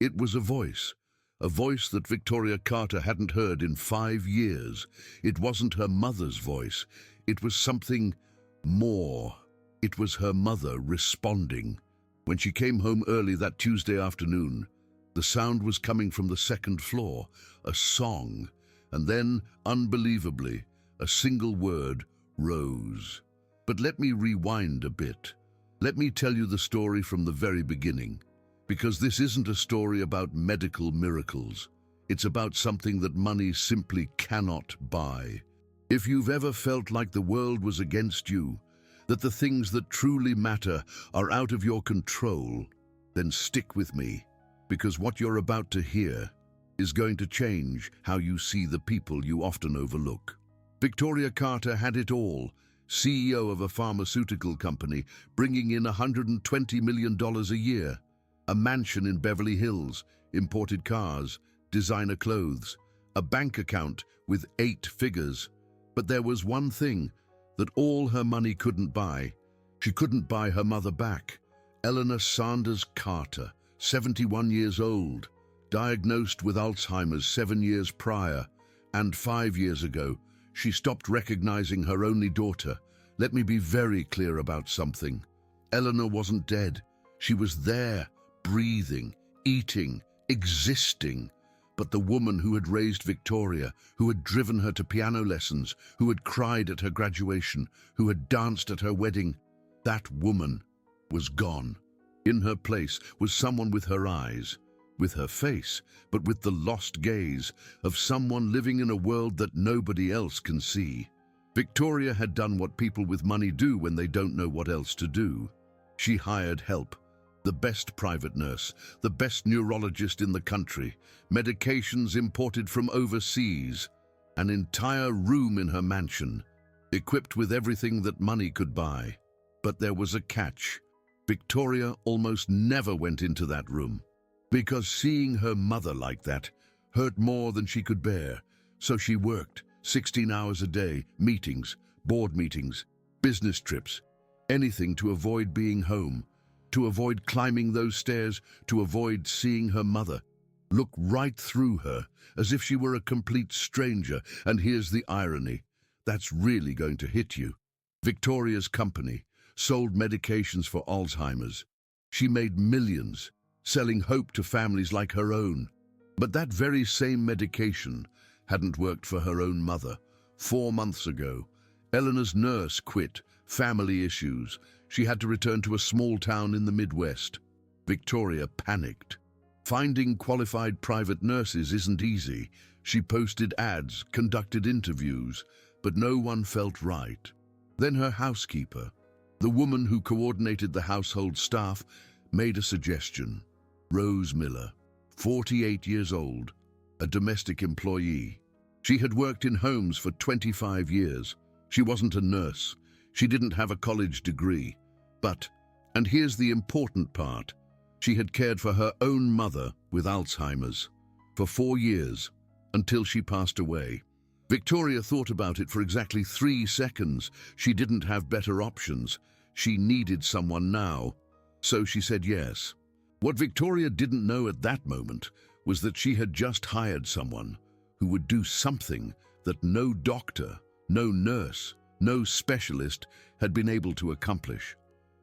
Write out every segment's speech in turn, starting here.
It was a voice that Victoria Carter hadn't heard in 5 years. It wasn't her mother's voice. It was something more. It was her mother responding. When she came home early that Tuesday afternoon, the sound was coming from the second floor, a song, and then, unbelievably, a single word, Rose. But let me rewind a bit. Let me tell you the story from the very beginning, because this isn't a story about medical miracles. It's about something that money simply cannot buy. If you've ever felt like the world was against you, that the things that truly matter are out of your control, then stick with me, because what you're about to hear is going to change how you see the people you often overlook. Victoria Carter had it all, CEO of a pharmaceutical company, bringing in $120 million a year, a mansion in Beverly Hills, imported cars, designer clothes, a bank account with 8 figures. But there was one thing that all her money couldn't buy. She couldn't buy her mother back. Eleanor Sanders Carter, 71 years old, diagnosed with Alzheimer's 7 years prior, and 5 years ago, she stopped recognizing her only daughter. Let me be very clear about something. Eleanor wasn't dead. She was there, breathing, eating, existing. But the woman who had raised Victoria, who had driven her to piano lessons, who had cried at her graduation, who had danced at her wedding, that woman was gone. In her place was someone with her eyes, with her face, but with the lost gaze of someone living in a world that nobody else can see. Victoria had done what people with money do when they don't know what else to do. She hired help. The best private nurse, the best neurologist in the country, medications imported from overseas, an entire room in her mansion, equipped with everything that money could buy. But there was a catch. Victoria almost never went into that room, because seeing her mother like that hurt more than she could bear. So she worked 16 hours a day, meetings, board meetings, business trips, anything to avoid being home, to avoid climbing those stairs, to avoid seeing her mother. Look right through her, as if she were a complete stranger. And here's the irony. That's really going to hit you. Victoria's company sold medications for Alzheimer's. She made millions, selling hope to families like her own. But that very same medication hadn't worked for her own mother. 4 months ago, Eleanor's nurse quit, family issues. She had to return to a small town in the Midwest. Victoria panicked. Finding qualified private nurses isn't easy. She posted ads, conducted interviews, but no one felt right. Then her housekeeper, the woman who coordinated the household staff, made a suggestion. Rose Miller, 48 years old, a domestic employee. She had worked in homes for 25 years. She wasn't a nurse. She didn't have a college degree. But, and here's the important part, she had cared for her own mother with Alzheimer's for 4 years, until she passed away. Victoria thought about it for exactly 3 seconds. She didn't have better options. She needed someone now. So she said yes. What Victoria didn't know at that moment was that she had just hired someone who would do something that no doctor, no nurse, no specialist had been able to accomplish.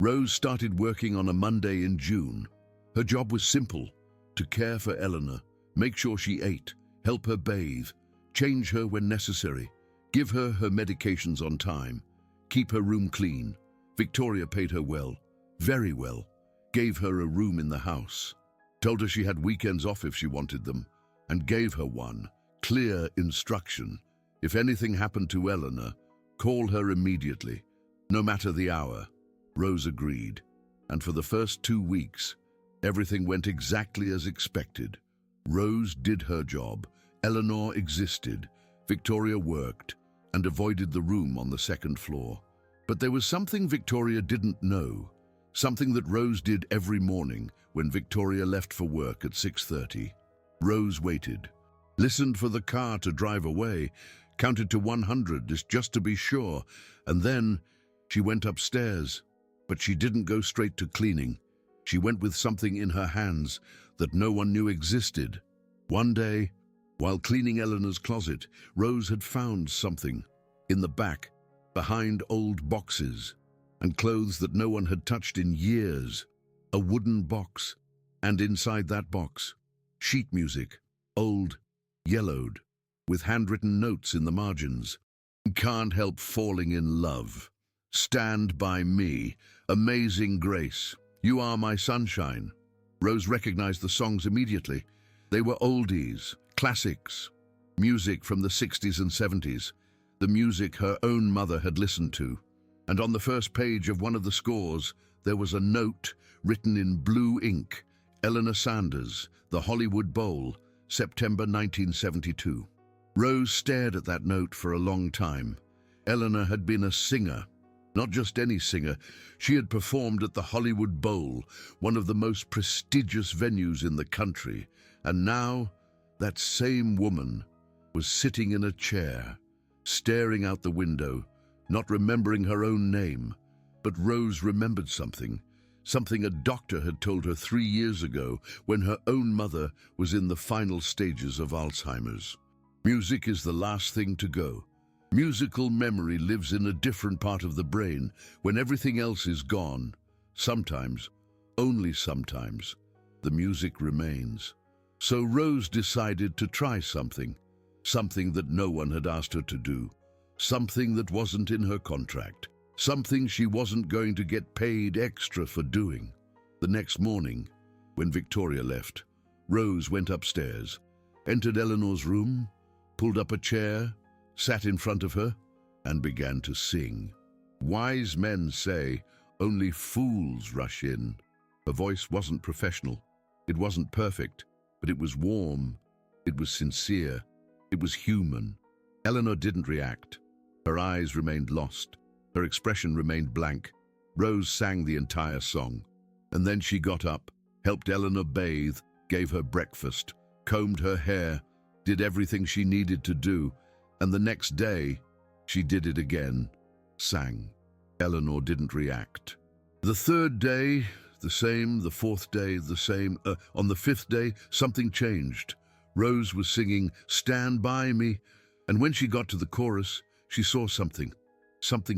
Rose started working on a Monday in June. Her job was simple: to care for Eleanor, make sure she ate, help her bathe, change her when necessary, give her her medications on time, keep her room clean. Victoria paid her well, very well, gave her a room in the house, told her she had weekends off if she wanted them, and gave her one clear instruction. If anything happened to Eleanor, call her immediately, no matter the hour. Rose agreed, and for the first 2 weeks, everything went exactly as expected. Rose did her job, Eleanor existed, Victoria worked, and avoided the room on the second floor. But there was something Victoria didn't know, something that Rose did every morning when Victoria left for work at 6:30. Rose waited, listened for the car to drive away, counted to 100 just to be sure, and then she went upstairs. But she didn't go straight to cleaning. She went with something in her hands that no one knew existed. One day, while cleaning Eleanor's closet, Rose had found something in the back, behind old boxes and clothes that no one had touched in years. A wooden box, and inside that box, sheet music, old, yellowed, with handwritten notes in the margins. Can't help falling in love. Stand by me. Amazing grace. You are my sunshine. Rose recognized the songs immediately. They were oldies, classics, music from the 60s and 70s, the music her own mother had listened to. And on the first page of one of the scores, there was a note written in blue ink. Eleanor Sanders, The Hollywood Bowl, September 1972. Rose stared at that note for a long time. Eleanor had been a singer. Not just any singer. She had performed at the Hollywood Bowl, one of the most prestigious venues in the country. And now, that same woman was sitting in a chair, staring out the window, not remembering her own name. But Rose remembered something a doctor had told her 3 years ago when her own mother was in the final stages of Alzheimer's. Music is the last thing to go. Musical memory lives in a different part of the brain when everything else is gone. Sometimes, only sometimes, the music remains. So Rose decided to try something that no one had asked her to do, something that wasn't in her contract, something she wasn't going to get paid extra for doing. The next morning, when Victoria left, Rose went upstairs, entered Eleanor's room, pulled up a chair, sat in front of her, and began to sing. Wise men say only fools rush in. Her voice wasn't professional. It wasn't perfect, but it was warm. It was sincere. It was human. Eleanor didn't react. Her eyes remained lost. Her expression remained blank. Rose sang the entire song. And then she got up, helped Eleanor bathe, gave her breakfast, combed her hair, did everything she needed to do, and the next day, she did it again, sang. Eleanor didn't react. The third day, the same. The fourth day, the same. On the fifth day, something changed. Rose was singing, "Stand by me," and when she got to the chorus, she saw something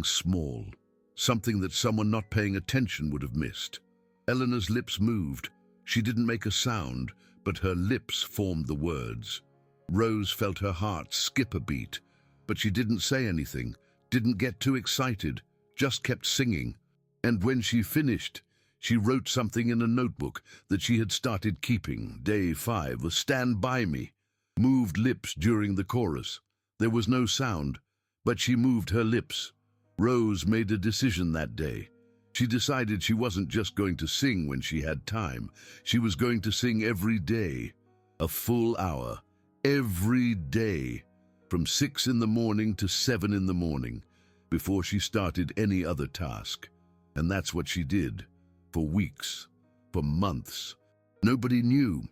small, something that someone not paying attention would have missed. Eleanor's lips moved. She didn't make a sound, but her lips formed the words. Rose felt her heart skip a beat, but she didn't say anything, didn't get too excited, just kept singing. And when she finished, she wrote something in a notebook that she had started keeping. Day 5 was "Stand by me." Moved lips during the chorus. There was no sound, but she moved her lips. Rose made a decision that day. She decided she wasn't just going to sing when she had time. She was going to sing every day, a full hour. Every day, from 6 in the morning to 7 in the morning, before she started any other task. And that's what she did, for weeks, for months. Nobody knew.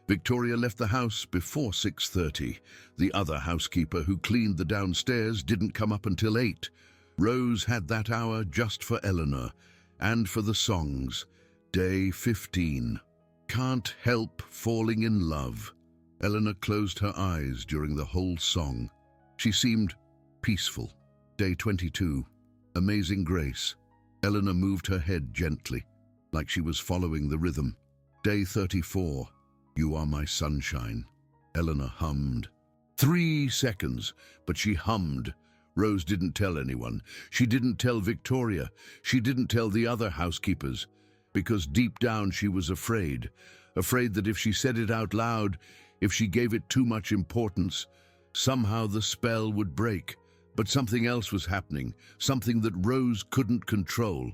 Victoria left the house before 6:30. The other housekeeper who cleaned the downstairs didn't come up until 8. Rose had that hour just for Eleanor, and for the songs. Day 15. Can't help falling in love. Eleanor closed her eyes during the whole song. She seemed peaceful. Day 22. Amazing grace. Eleanor moved her head gently, like she was following the rhythm. Day 34. You are my sunshine. Eleanor hummed. 3 seconds, but she hummed. Rose didn't tell anyone. She didn't tell Victoria. She didn't tell the other housekeepers, because deep down she was afraid that if she said it out loud, if she gave it too much importance, somehow the spell would break. But something else was happening, something that Rose couldn't control.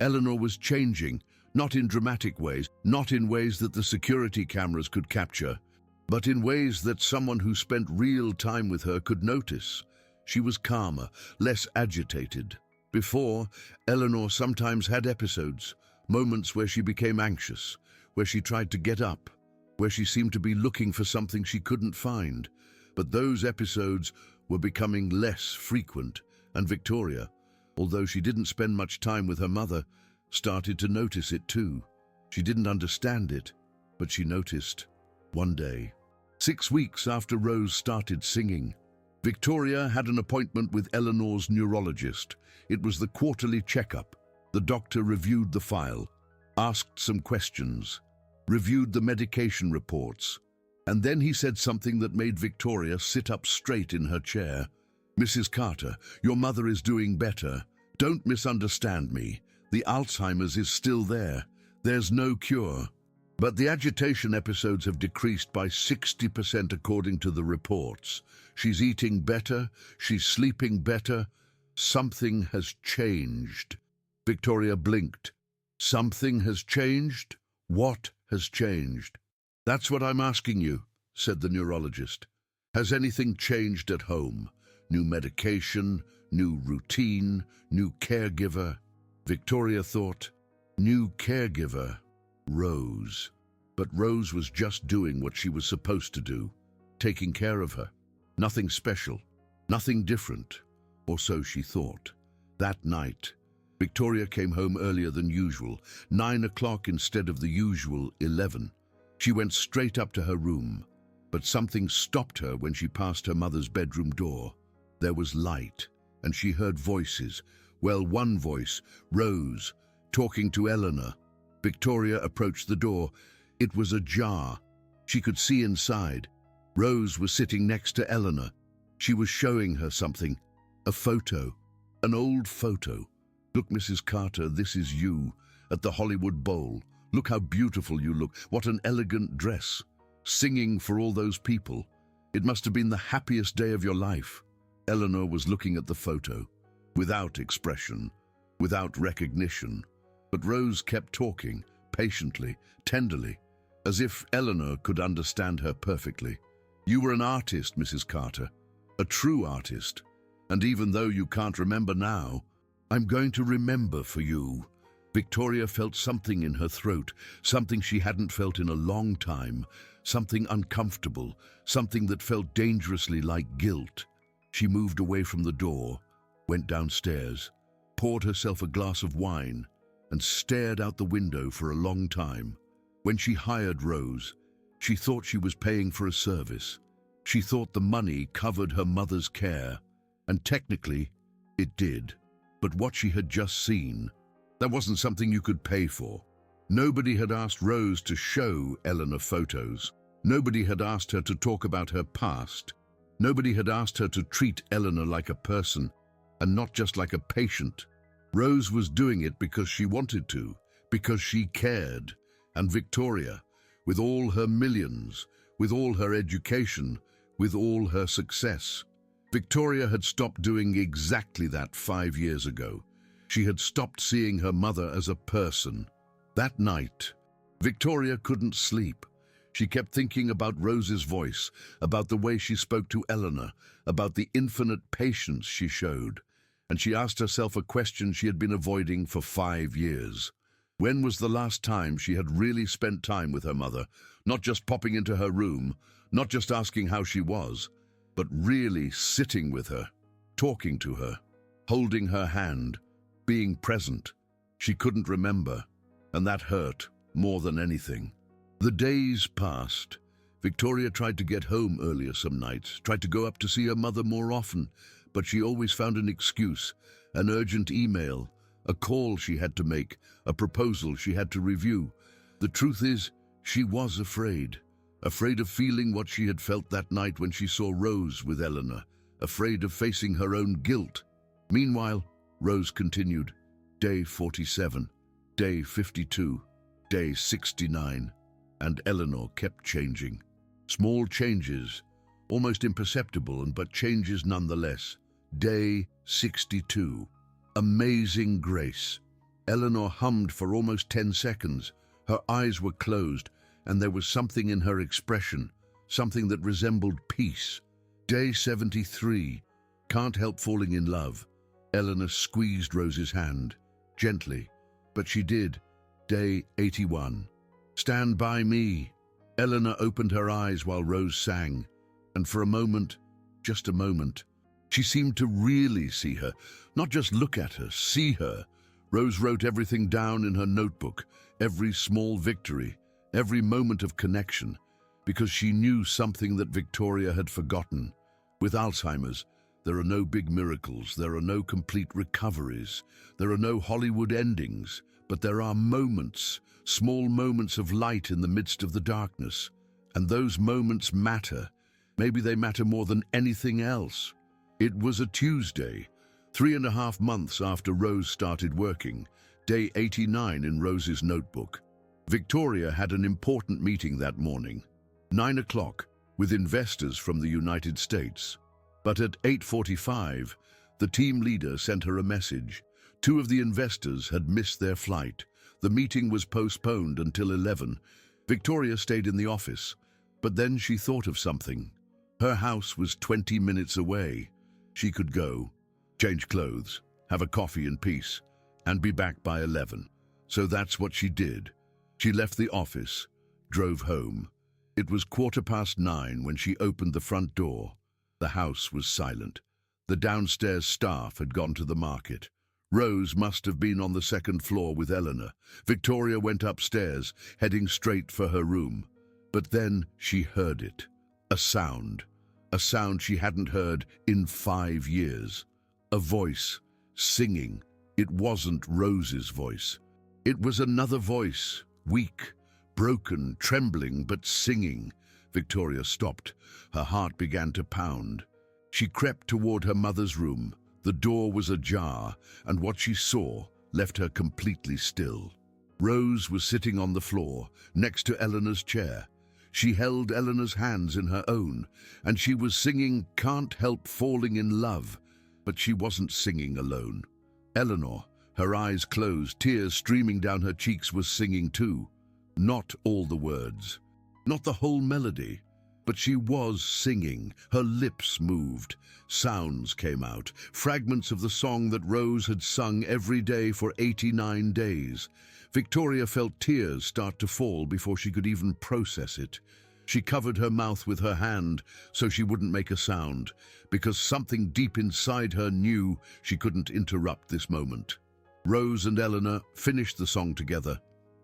Eleanor was changing, not in dramatic ways, not in ways that the security cameras could capture, but in ways that someone who spent real time with her could notice. She was calmer, less agitated. Before, Eleanor sometimes had episodes, moments where she became anxious, where she tried to get up, where she seemed to be looking for something she couldn't find. But those episodes were becoming less frequent, and Victoria, although she didn't spend much time with her mother, started to notice it too. She didn't understand it, But she noticed, one day, 6 weeks after Rose started singing, Victoria had an appointment with Eleanor's neurologist. It was the quarterly checkup. The doctor reviewed the file, asked some questions, reviewed the medication reports, and then he said something that made Victoria sit up straight in her chair. "Mrs. Carter, your mother is doing better. Don't misunderstand me. The Alzheimer's is still there. There's no cure." But the agitation episodes have decreased by 60% according to the reports. She's eating better, she's sleeping better. Something has changed. Victoria blinked. Something has changed? What has changed? "That's what I'm asking you," said the neurologist. "Has anything changed at home? New medication, new routine, new caregiver?" Victoria thought, new caregiver, Rose. But Rose was just doing what she was supposed to do, taking care of her. Nothing special, nothing different, or so she thought. That night, Victoria came home earlier than usual, 9 o'clock instead of the usual 11. She went straight up to her room, but something stopped her when she passed her mother's bedroom door. There was light, and she heard voices. Well, one voice, Rose, talking to Eleanor. Victoria approached the door. It was ajar. She could see inside. Rose was sitting next to Eleanor. She was showing her something, a photo, an old photo. "Look, Mrs. Carter, this is you, at the Hollywood Bowl. Look how beautiful you look. What an elegant dress. Singing for all those people. It must have been the happiest day of your life." Eleanor was looking at the photo, without expression, without recognition. But Rose kept talking, patiently, tenderly, as if Eleanor could understand her perfectly. "You were an artist, Mrs. Carter, a true artist. And even though you can't remember now, I'm going to remember for you." Victoria felt something in her throat, something she hadn't felt in a long time, something uncomfortable, something that felt dangerously like guilt. She moved away from the door, went downstairs, poured herself a glass of wine, and stared out the window for a long time. When she hired Rose, she thought she was paying for a service. She thought the money covered her mother's care, and technically, it did. But what she had just seen, that wasn't something you could pay for. Nobody had asked Rose to show Eleanor photos. Nobody had asked her to talk about her past. Nobody had asked her to treat Eleanor like a person, and not just like a patient. Rose was doing it because she wanted to, because she cared. And Victoria, with all her millions, with all her education, with all her success, Victoria had stopped doing exactly that 5 years ago. She had stopped seeing her mother as a person. That night, Victoria couldn't sleep. She kept thinking about Rose's voice, about the way she spoke to Eleanor, about the infinite patience she showed. And she asked herself a question she had been avoiding for 5 years. When was the last time she had really spent time with her mother, not just popping into her room, not just asking how she was, but really sitting with her, talking to her, holding her hand, being present? She couldn't remember, and that hurt more than anything. The days passed. Victoria tried to get home earlier some nights, tried to go up to see her mother more often, but she always found an excuse, an urgent email, a call she had to make, a proposal she had to review. The truth is, she was afraid of feeling what she had felt that night when she saw Rose with Eleanor, afraid of facing her own guilt. Meanwhile, Rose continued. Day 47, day 52, day 69, and Eleanor kept changing. Small changes, almost imperceptible, but changes nonetheless. Day 62. Amazing grace. Eleanor hummed for almost 10 seconds. Her eyes were closed, and there was something in her expression, something that resembled peace. Day 73. Can't help falling in love. Eleanor squeezed Rose's hand, gently, but she did. Day 81. Stand by me. Eleanor opened her eyes while Rose sang, and for a moment, just a moment, she seemed to really see her, not just look at her, see her. Rose wrote everything down in her notebook, every small victory, every moment of connection, because she knew something that Victoria had forgotten. With Alzheimer's, there are no big miracles, there are no complete recoveries, there are no Hollywood endings, but there are moments, small moments of light in the midst of the darkness. And those moments matter. Maybe they matter more than anything else. It was a Tuesday, 3.5 months after Rose started working, day 89 in Rose's notebook. Victoria had an important meeting that morning, 9 o'clock, with investors from the United States. But at 8:45, the team leader sent her a message. 2 of the investors had missed their flight. The meeting was postponed until 11. Victoria stayed in the office, but then she thought of something. Her house was 20 minutes away. She could go, change clothes, have a coffee in peace, and be back by 11. So that's what she did. She left the office, drove home. It was 9:15 when she opened the front door. The house was silent. The downstairs staff had gone to the market. Rose must have been on the second floor with Eleanor. Victoria went upstairs, heading straight for her room. But then she heard it. A sound she hadn't heard in 5 years. A voice, singing. It wasn't Rose's voice. It was another voice, weak, broken, trembling, but singing. Victoria stopped. Her heart began to pound. She crept toward her mother's room. The door was ajar, and what she saw left her completely still. Rose was sitting on the floor, next to Eleanor's chair. She held Eleanor's hands in her own, and she was singing "Can't Help Falling in Love," but she wasn't singing alone. Eleanor, her eyes closed, tears streaming down her cheeks, was singing too. Not all the words, not the whole melody, but she was singing. Her lips moved. Sounds came out, fragments of the song that Rose had sung every day for 89 days. Victoria felt tears start to fall before she could even process it. She covered her mouth with her hand so she wouldn't make a sound, because something deep inside her knew she couldn't interrupt this moment. Rose and Eleanor finished the song together,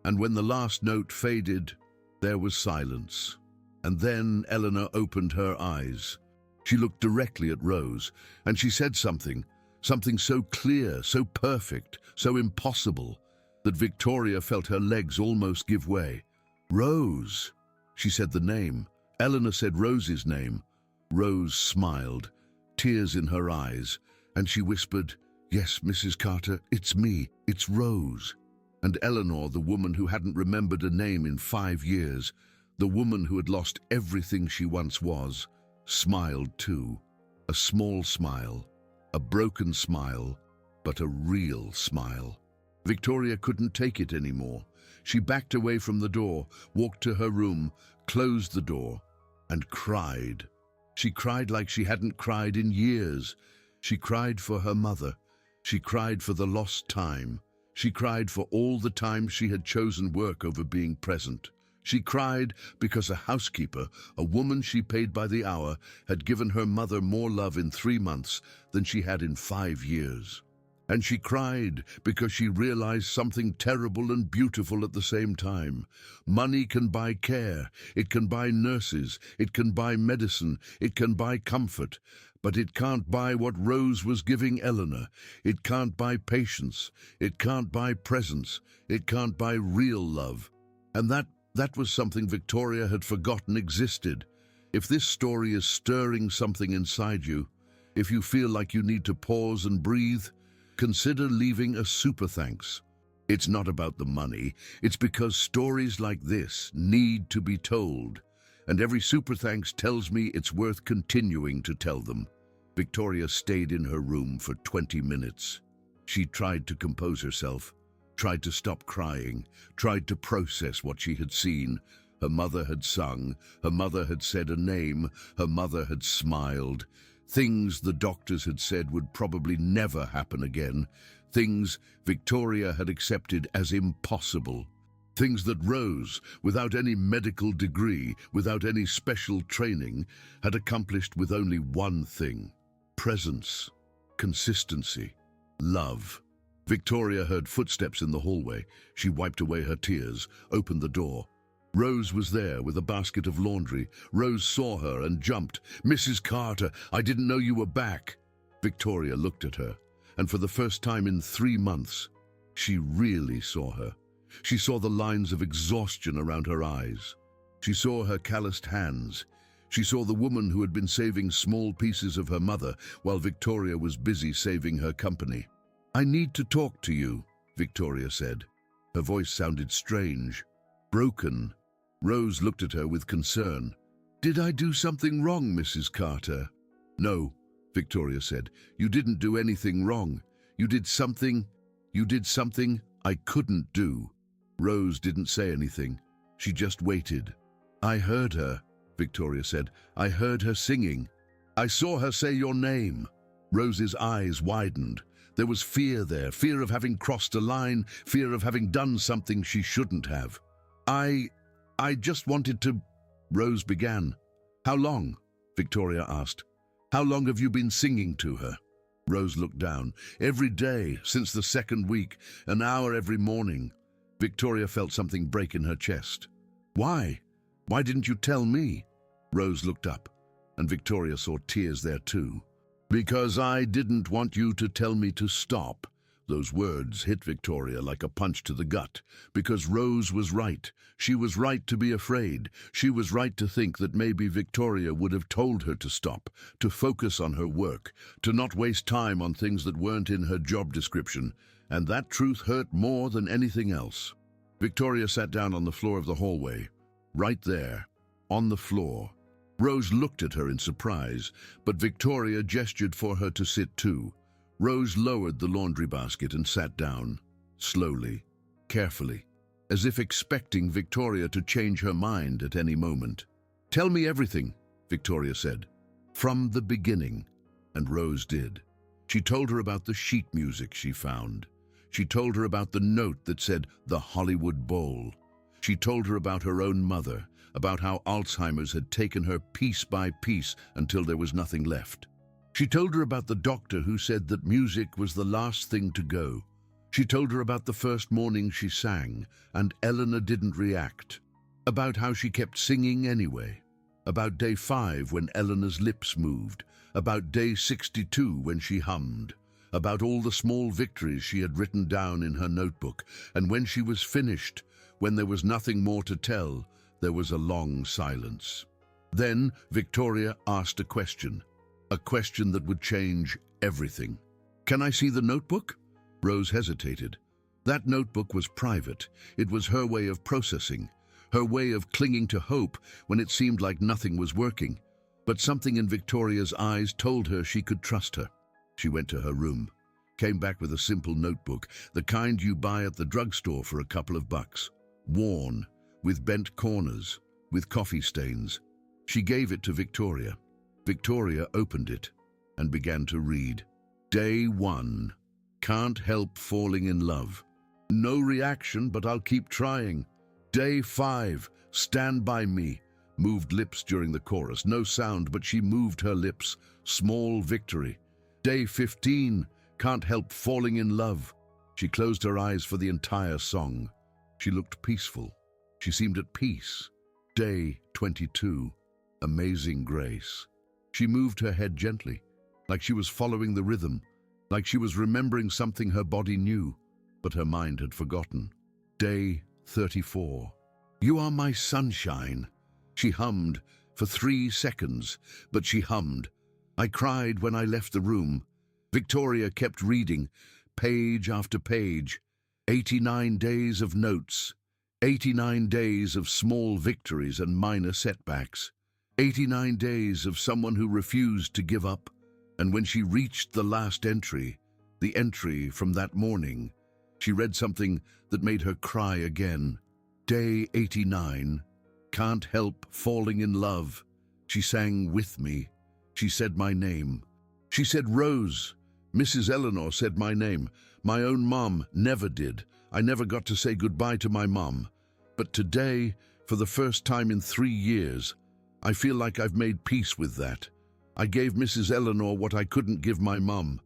and when the last note faded, there was silence. And then Eleanor opened her eyes. She looked directly at Rose, and she said something so clear, so perfect, so impossible, that Victoria felt her legs almost give way. "Rose!" She said the name. Eleanor said Rose's name. Rose smiled, tears in her eyes, and she whispered, "Yes, Mrs. Carter, it's me, it's Rose." And Eleanor, the woman who hadn't remembered a name in 5 years, the woman who had lost everything she once was, smiled too. A small smile, a broken smile, but a real smile. Victoria couldn't take it anymore. She backed away from the door, walked to her room, closed the door, and cried. She cried like she hadn't cried in years. She cried for her mother. She cried for the lost time. She cried for all the times she had chosen work over being present. She cried because a housekeeper, a woman she paid by the hour, had given her mother more love in 3 months than she had in 5 years. And she cried because she realized something terrible and beautiful at the same time. Money can buy care, it can buy nurses, it can buy medicine, it can buy comfort, but it can't buy what Rose was giving Eleanor. It can't buy patience, it can't buy presence, it can't buy real love. And that was something Victoria had forgotten existed. If this story is stirring something inside you, if you feel like you need to pause and breathe, consider leaving a super thanks. It's not about the money, it's because stories like this need to be told, and every super thanks tells me it's worth continuing to tell them. Victoria stayed in her room for 20 minutes. She tried to compose herself, tried to stop crying, tried to process what she had seen. Her mother had sung, her mother had said a name, her mother had smiled. Things the doctors had said would probably never happen again. Things Victoria had accepted as impossible. Things that Rose, without any medical degree, without any special training, had accomplished with only one thing: presence, consistency, love. Victoria heard footsteps in the hallway. She wiped away her tears, opened the door. Rose was there with a basket of laundry. Rose saw her and jumped. "Mrs. Carter, I didn't know you were back." Victoria looked at her, and for the first time in 3 months, she really saw her. She saw the lines of exhaustion around her eyes. She saw her calloused hands. She saw the woman who had been saving small pieces of her mother while Victoria was busy saving her company. "I need to talk to you," Victoria said. Her voice sounded strange, broken. Rose looked at her with concern. "Did I do something wrong, Mrs. Carter?" "No," Victoria said. "You didn't do anything wrong. You did something I couldn't do." Rose didn't say anything. She just waited. "I heard her," Victoria said. "I heard her singing. I saw her say your name." Rose's eyes widened. There was fear there, fear of having crossed a line, fear of having done something she shouldn't have. I just wanted to," Rose began. "How long?" Victoria asked. "How long have you been singing to her?" Rose looked down. "Every day, since the 2nd week, an hour every morning." Victoria felt something break in her chest. "Why? Why didn't you tell me?" Rose looked up, and Victoria saw tears there too. "Because I didn't want you to tell me to stop." Those words hit Victoria like a punch to the gut, because Rose was right. She was right to be afraid. She was right to think that maybe Victoria would have told her to stop, to focus on her work, to not waste time on things that weren't in her job description, and that truth hurt more than anything else. Victoria sat down on the floor of the hallway, right there, on the floor. Rose looked at her in surprise, but Victoria gestured for her to sit too. Rose lowered the laundry basket and sat down, slowly, carefully, as if expecting Victoria to change her mind at any moment. "Tell me everything," Victoria said, "from the beginning." And Rose did. She told her about the sheet music she found. She told her about the note that said the Hollywood Bowl. She told her about her own mother, about how Alzheimer's had taken her piece by piece until there was nothing left. She told her about the doctor who said that music was the last thing to go. She told her about the first morning she sang, and Eleanor didn't react. About how she kept singing anyway. About day 5 when Eleanor's lips moved. About day 62 when she hummed. About all the small victories she had written down in her notebook. And when she was finished, when there was nothing more to tell, there was a long silence. Then Victoria asked a question that would change everything. "Can I see the notebook?" Rose hesitated. That notebook was private. It was her way of processing, her way of clinging to hope when it seemed like nothing was working. But something in Victoria's eyes told her she could trust her. She went to her room, came back with a simple notebook, the kind you buy at the drugstore for a couple of bucks, worn, with bent corners, with coffee stains. She gave it to Victoria. Victoria opened it and began to read. Day 1. Can't help falling in love. No reaction, but I'll keep trying. Day 5. Stand by me. Moved lips during the chorus. No sound, but she moved her lips. Small victory. Day 15. Can't help falling in love. She closed her eyes for the entire song. She looked peaceful. She seemed at peace. Day 22. Amazing grace. She moved her head gently, like she was following the rhythm, like she was remembering something her body knew, but her mind had forgotten. Day 34. You are my sunshine. She hummed for 3 seconds, but she hummed. I cried when I left the room. Victoria kept reading, page after page. 89 days of notes. 89 days of small victories and minor setbacks. 89 days of someone who refused to give up. And when she reached the last entry, the entry from that morning, she read something that made her cry again. Day 89. Can't help falling in love. She sang with me. She said my name. She said Rose. Mrs. Eleanor said my name. My own mom never did. I never got to say goodbye to my mom. But today, for the first time in 3 years, I feel like I've made peace with that. I gave Mrs. Eleanor what I couldn't give my mum,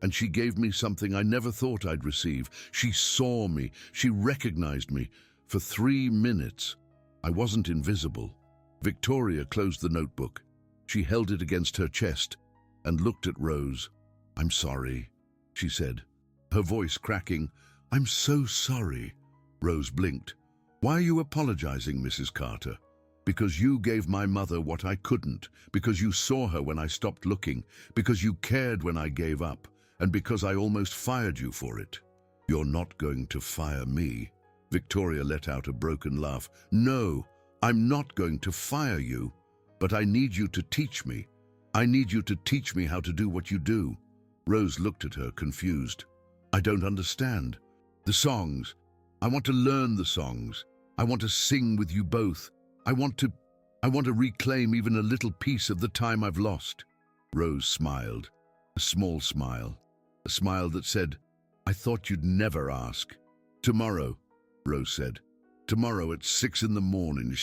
and she gave me something I never thought I'd receive. She saw me. She recognized me. For 3 minutes, I wasn't invisible. Victoria closed the notebook. She held it against her chest and looked at Rose. "I'm sorry," she said, her voice cracking. "I'm so sorry." Rose blinked. "Why are you apologizing, Mrs. Carter?" "Because you gave my mother what I couldn't, because you saw her when I stopped looking, because you cared when I gave up, and because I almost fired you for it." "You're not going to fire me." Victoria let out a broken laugh. "No, I'm not going to fire you, but I need you to teach me. I need you to teach me how to do what you do." Rose looked at her, confused. "I don't understand." "The songs. I want to learn the songs. I want to sing with you both. I want to reclaim even a little piece of the time I've lost." Rose smiled, a small smile, a smile that said, "I thought you'd never ask." "Tomorrow," Rose said. "Tomorrow at 6 in the morning,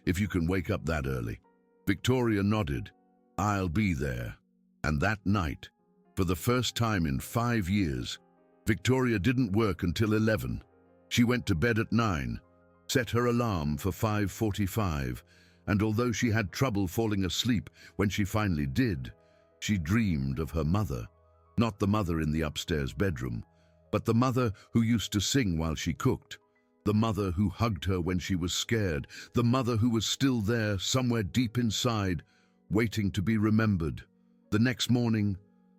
if you can wake up that early." Victoria nodded. "I'll be there." And that night, for the first time in 5 years, Victoria didn't work until 11. She went to bed at 9, set her alarm for 5:45, and although she had trouble falling asleep when she finally did, she dreamed of her mother. Not the mother in the upstairs bedroom, but the mother who used to sing while she cooked, the mother who hugged her when she was scared, the mother who was still there somewhere deep inside, waiting to be remembered. The next morning,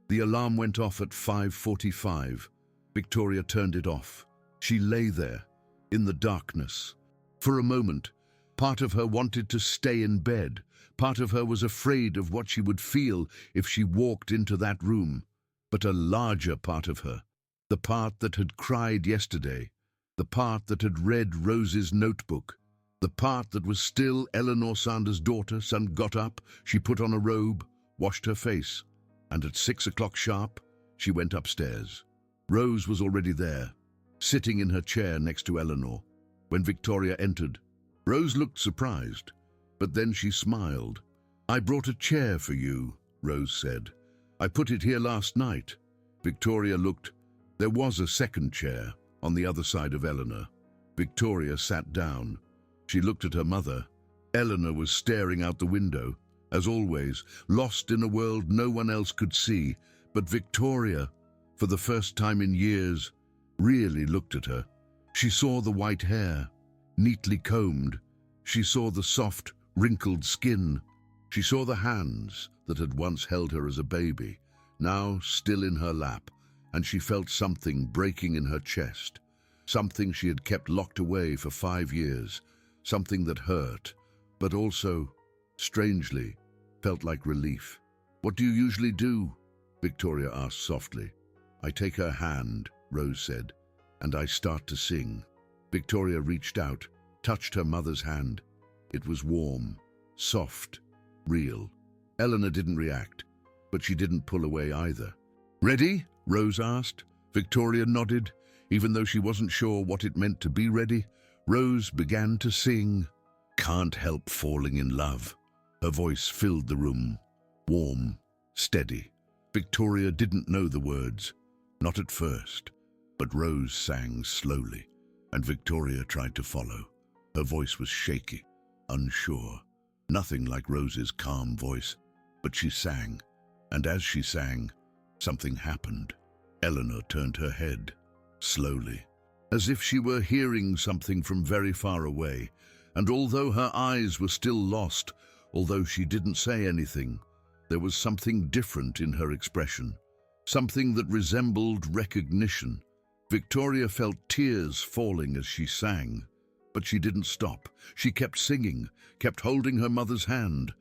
the alarm went off at 5:45. Victoria turned it off. She lay there, in the darkness. For a moment, part of her wanted to stay in bed. Part of her was afraid of what she would feel if she walked into that room. But a larger part of her, the part that had cried yesterday, the part that had read Rose's notebook, the part that was still Eleanor Sanders' daughter, got up, she put on a robe, washed her face, and at 6 o'clock sharp, she went upstairs. Rose was already there, sitting in her chair next to Eleanor. When Victoria entered, Rose looked surprised, but then she smiled. "I brought a chair for you," Rose said. "I put it here last night." Victoria looked. There was a second chair on the other side of Eleanor. Victoria sat down. She looked at her mother. Eleanor was staring out the window, as always, lost in a world no one else could see. But Victoria, for the first time in years, really looked at her. She saw the white hair, neatly combed. She saw the soft, wrinkled skin. She saw the hands that had once held her as a baby, now still in her lap, and she felt something breaking in her chest, something she had kept locked away for 5 years, something that hurt, but also, strangely, felt like relief. "What do you usually do?" Victoria asked softly. "I take her hand," Rose said, "and I start to sing." Victoria reached out, touched her mother's hand. It was warm, soft, real. Eleanor didn't react, but she didn't pull away either. "Ready?" Rose asked. Victoria nodded, even though she wasn't sure what it meant to be ready. Rose began to sing, "Can't Help Falling in Love." Her voice filled the room, warm, steady. Victoria didn't know the words, not at first, but Rose sang slowly, and Victoria tried to follow. Her voice was shaky, unsure, nothing like Rose's calm voice, but she sang, and as she sang, something happened. Eleanor turned her head, slowly, as if she were hearing something from very far away, and although her eyes were still lost, although she didn't say anything, there was something different in her expression, something that resembled recognition. Victoria felt tears falling as she sang, but she didn't stop. She kept singing, kept holding her mother's hand,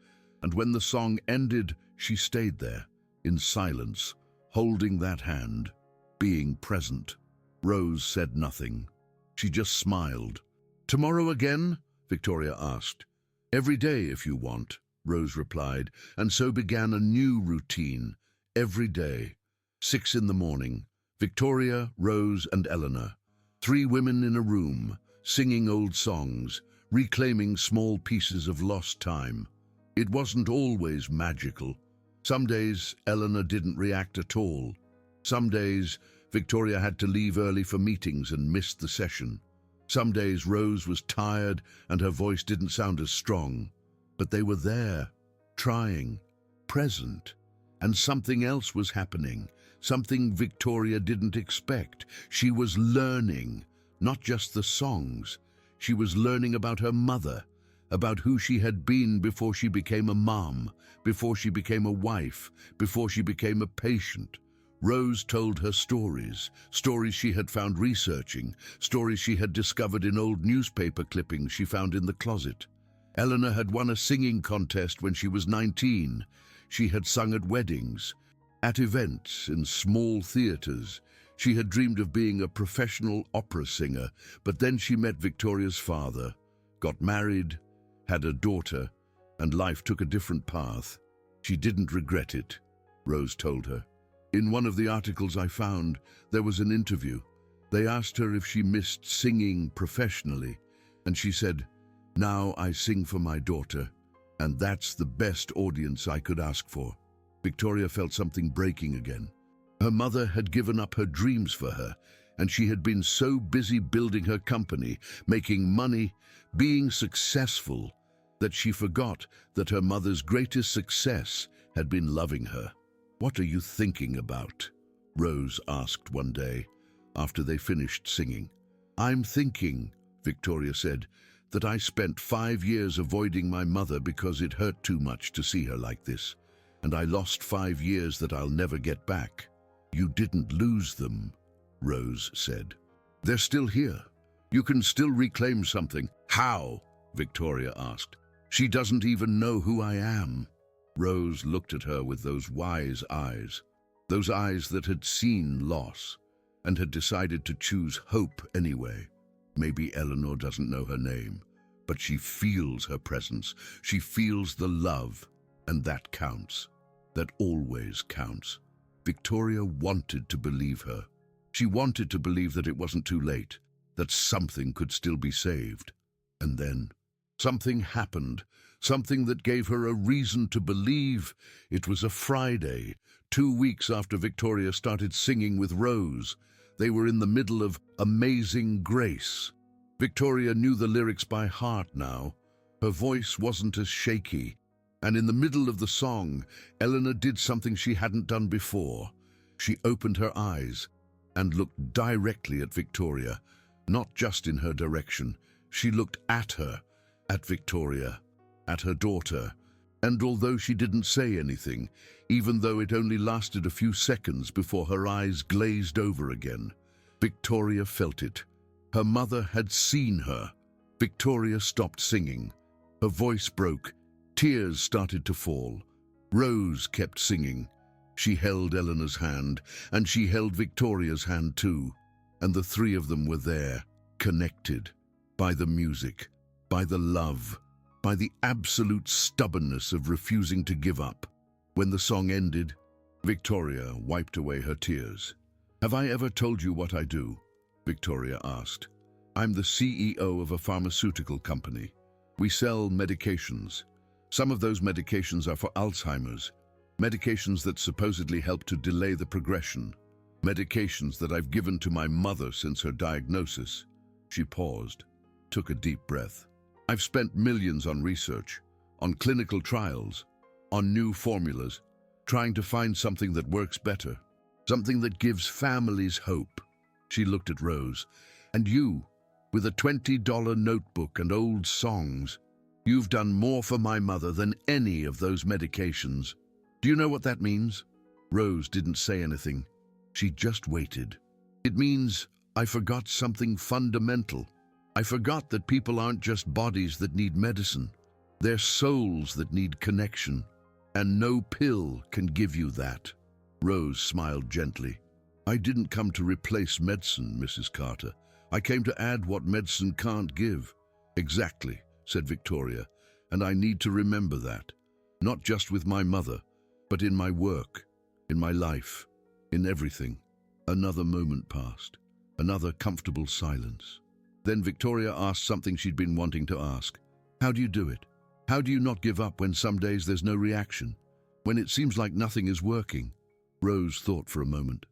and when the song ended, she stayed there, in silence, holding that hand, being present. Rose said nothing. She just smiled. "Tomorrow again?" Victoria asked. "Every day if you want," Rose replied, and so began a new routine. Every day, 6 in the morning, Victoria, Rose, and Eleanor, 3 women in a room, singing old songs, reclaiming small pieces of lost time. It wasn't always magical. Some days, Eleanor didn't react at all. Some days, Victoria had to leave early for meetings and missed the session. Some days Rose was tired and her voice didn't sound as strong. But they were there, trying, present. And something else was happening, something Victoria didn't expect. She was learning, not just the songs. She was learning about her mother, about who she had been before she became a mom, before she became a wife, before she became a patient. Rose told her stories, stories she had found researching, stories she had discovered in old newspaper clippings she found in the closet. Eleanor had won a singing contest when she was 19. She had sung at weddings, at events, in small theaters. She had dreamed of being a professional opera singer, but then she met Victoria's father, got married, had a daughter, and life took a different path. She didn't regret it, Rose told her. In one of the articles I found, there was an interview. They asked her if she missed singing professionally, and she said, "Now I sing for my daughter, and that's the best audience I could ask for." Victoria felt something breaking again. Her mother had given up her dreams for her, and she had been so busy building her company, making money, being successful, that she forgot that her mother's greatest success had been loving her. "What are you thinking about?" Rose asked one day, after they finished singing. "I'm thinking," Victoria said, "that I spent 5 years avoiding my mother because it hurt too much to see her like this, and I lost 5 years that I'll never get back." "You didn't lose them," Rose said. "They're still here. You can still reclaim something." "How?" Victoria asked. "She doesn't even know who I am." Rose looked at her with those wise eyes, those eyes that had seen loss and had decided to choose hope anyway. Maybe Eleanor doesn't know her name, but she feels her presence. She feels the love, and that counts. That always counts. Victoria wanted to believe her. She wanted to believe that it wasn't too late, that something could still be saved. And then something happened, something that gave her a reason to believe. It was a Friday, 2 weeks after Victoria started singing with Rose. They were in the middle of Amazing Grace. Victoria knew the lyrics by heart now. Her voice wasn't as shaky. And in the middle of the song, Eleanor did something she hadn't done before. She opened her eyes and looked directly at Victoria, not just in her direction. She looked at her, at Victoria, at her daughter. And although she didn't say anything, even though it only lasted a few seconds before her eyes glazed over again, Victoria felt it. Her mother had seen her. Victoria stopped singing. Her voice broke. Tears started to fall. Rose kept singing. She held Eleanor's hand, and she held Victoria's hand too. And the three of them were there, connected, by the music, by the love, by the absolute stubbornness of refusing to give up. When the song ended, Victoria wiped away her tears. "Have I ever told you what I do?" Victoria asked. "I'm the CEO of a pharmaceutical company. We sell medications. Some of those medications are for Alzheimer's, medications that supposedly help to delay the progression, medications that I've given to my mother since her diagnosis." She paused, took a deep breath. "I've spent millions on research, on clinical trials, on new formulas, trying to find something that works better, something that gives families hope." She looked at Rose. "And you, with a $20 notebook and old songs, you've done more for my mother than any of those medications. Do you know what that means?" Rose didn't say anything. She just waited. "It means I forgot something fundamental. I forgot that people aren't just bodies that need medicine. They're souls that need connection. And no pill can give you that." Rose smiled gently. "I didn't come to replace medicine, Mrs. Carter. I came to add what medicine can't give." "Exactly," said Victoria, "and I need to remember that, not just with my mother, but in my work, in my life, in everything." Another moment passed, another comfortable silence. Then Victoria asked something she'd been wanting to ask. "How do you do it? How do you not give up when some days there's no reaction, when it seems like nothing is working?" Rose thought for a moment.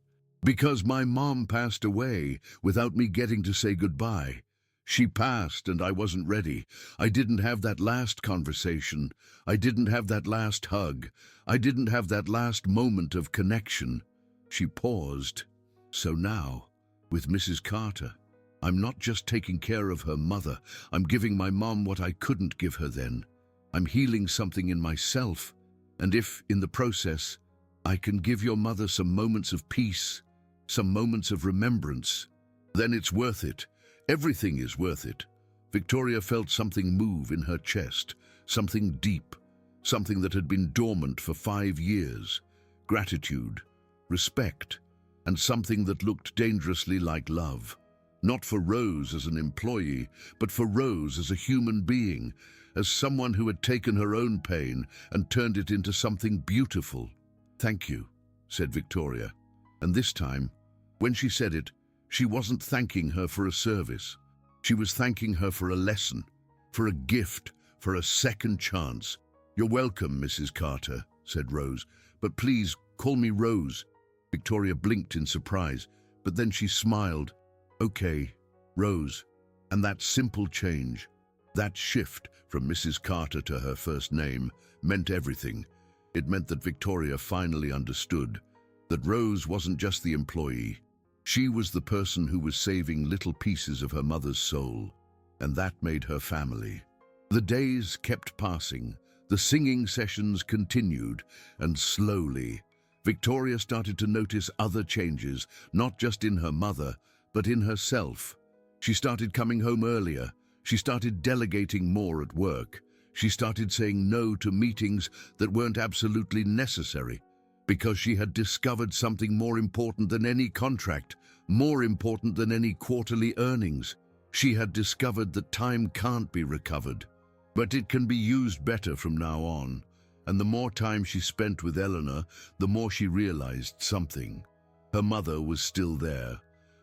"Because my mom passed away without me getting to say goodbye. She passed and I wasn't ready. I didn't have that last conversation. I didn't have that last hug. I didn't have that last moment of connection. She paused. So now, with Mrs. Carter, I'm not just taking care of her mother. I'm giving my mom what I couldn't give her then. I'm healing something in myself. And if, in the process, I can give your mother some moments of peace, some moments of remembrance, then it's worth it. Everything is worth it. Victoria felt something move in her chest, something deep, something that had been dormant for 5 years. Gratitude, respect, and something that looked dangerously like love. Not for Rose as an employee, but for Rose as a human being, as someone who had taken her own pain and turned it into something beautiful. "Thank you," said Victoria. And this time, when she said it, she wasn't thanking her for a service. She was thanking her for a lesson, for a gift, for a second chance. "You're welcome, Mrs. Carter," said Rose, "but please call me Rose." Victoria blinked in surprise, but then she smiled. "Okay, Rose." And that simple change, that shift from Mrs. Carter to her first name, meant everything. It meant that Victoria finally understood that Rose wasn't just the employee. She was the person who was saving little pieces of her mother's soul, and that made her family. The days kept passing, the singing sessions continued, and slowly, Victoria started to notice other changes, not just in her mother, but in herself. She started coming home earlier. She started delegating more at work. She started saying no to meetings that weren't absolutely necessary, because she had discovered something more important than any contract, more important than any quarterly earnings. She had discovered that time can't be recovered, but it can be used better from now on. And the more time she spent with Eleanor, the more she realized something. Her mother was still there,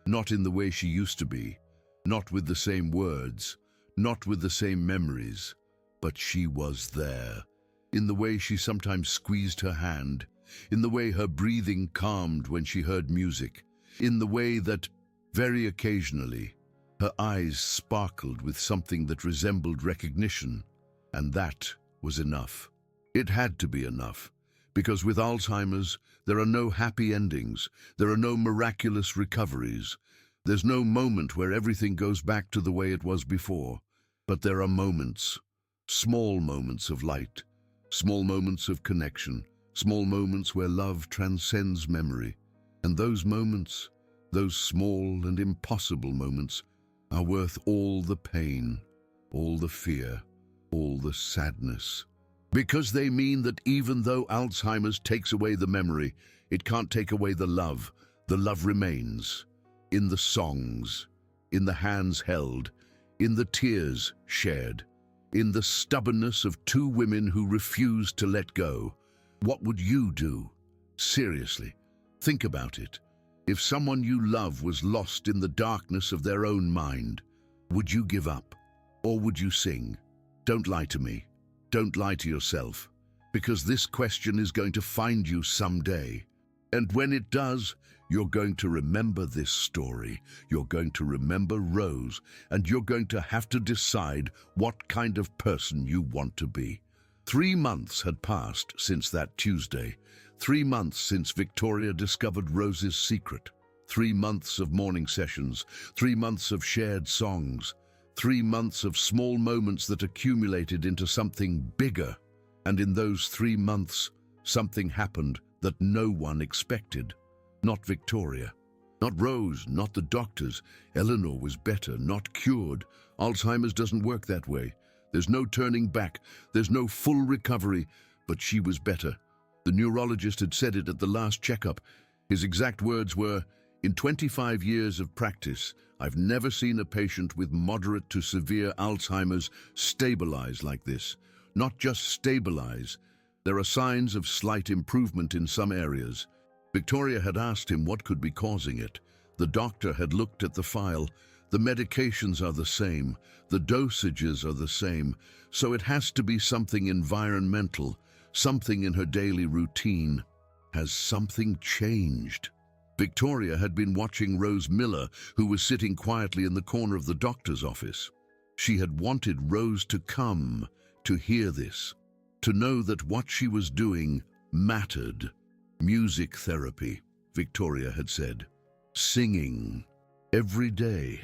not in the way she used to be, not with the same words, not with the same memories, but she was there, in the way she sometimes squeezed her hand, in the way her breathing calmed when she heard music, in the way that, very occasionally, her eyes sparkled with something that resembled recognition. And that was enough. It had to be enough, because with Alzheimer's, there are no happy endings, there are no miraculous recoveries. There's no moment where everything goes back to the way it was before. But there are moments, small moments of light, small moments of connection, small moments where love transcends memory. And those moments, those small and impossible moments, are worth all the pain, all the fear, all the sadness. Because they mean that even though Alzheimer's takes away the memory, it can't take away the love. The love remains. In the songs, in the hands held, in the tears shared, in the stubbornness of two women who refused to let go. What would you do? Seriously, think about it. If someone you love was lost in the darkness of their own mind, would you give up? Or would you sing? Don't lie to me. Don't lie to yourself. Because this question is going to find you someday. And when it does, you're going to remember this story. You're going to remember Rose, and you're going to have to decide what kind of person you want to be. 3 months had passed since that Tuesday. 3 months since Victoria discovered Rose's secret. 3 months of morning sessions. 3 months of shared songs. 3 months of small moments that accumulated into something bigger. And in those 3 months, something happened that no one expected. Not Victoria, not Rose, not the doctors. Eleanor was better, not cured. Alzheimer's doesn't work that way. There's no turning back. There's no full recovery. But she was better. The neurologist had said it at the last checkup. His exact words were, "In 25 years of practice, I've never seen a patient with moderate to severe Alzheimer's stabilize like this. Not just stabilize. There are signs of slight improvement in some areas." Victoria had asked him what could be causing it. The doctor had looked at the file. The medications are the same. The dosages are the same. So it has to be something environmental, something in her daily routine. Has something changed? Victoria had been watching Rose Miller, who was sitting quietly in the corner of the doctor's office. She had wanted Rose to come, to hear this, to know that what she was doing mattered. Music therapy, Victoria had said. Singing. Every day,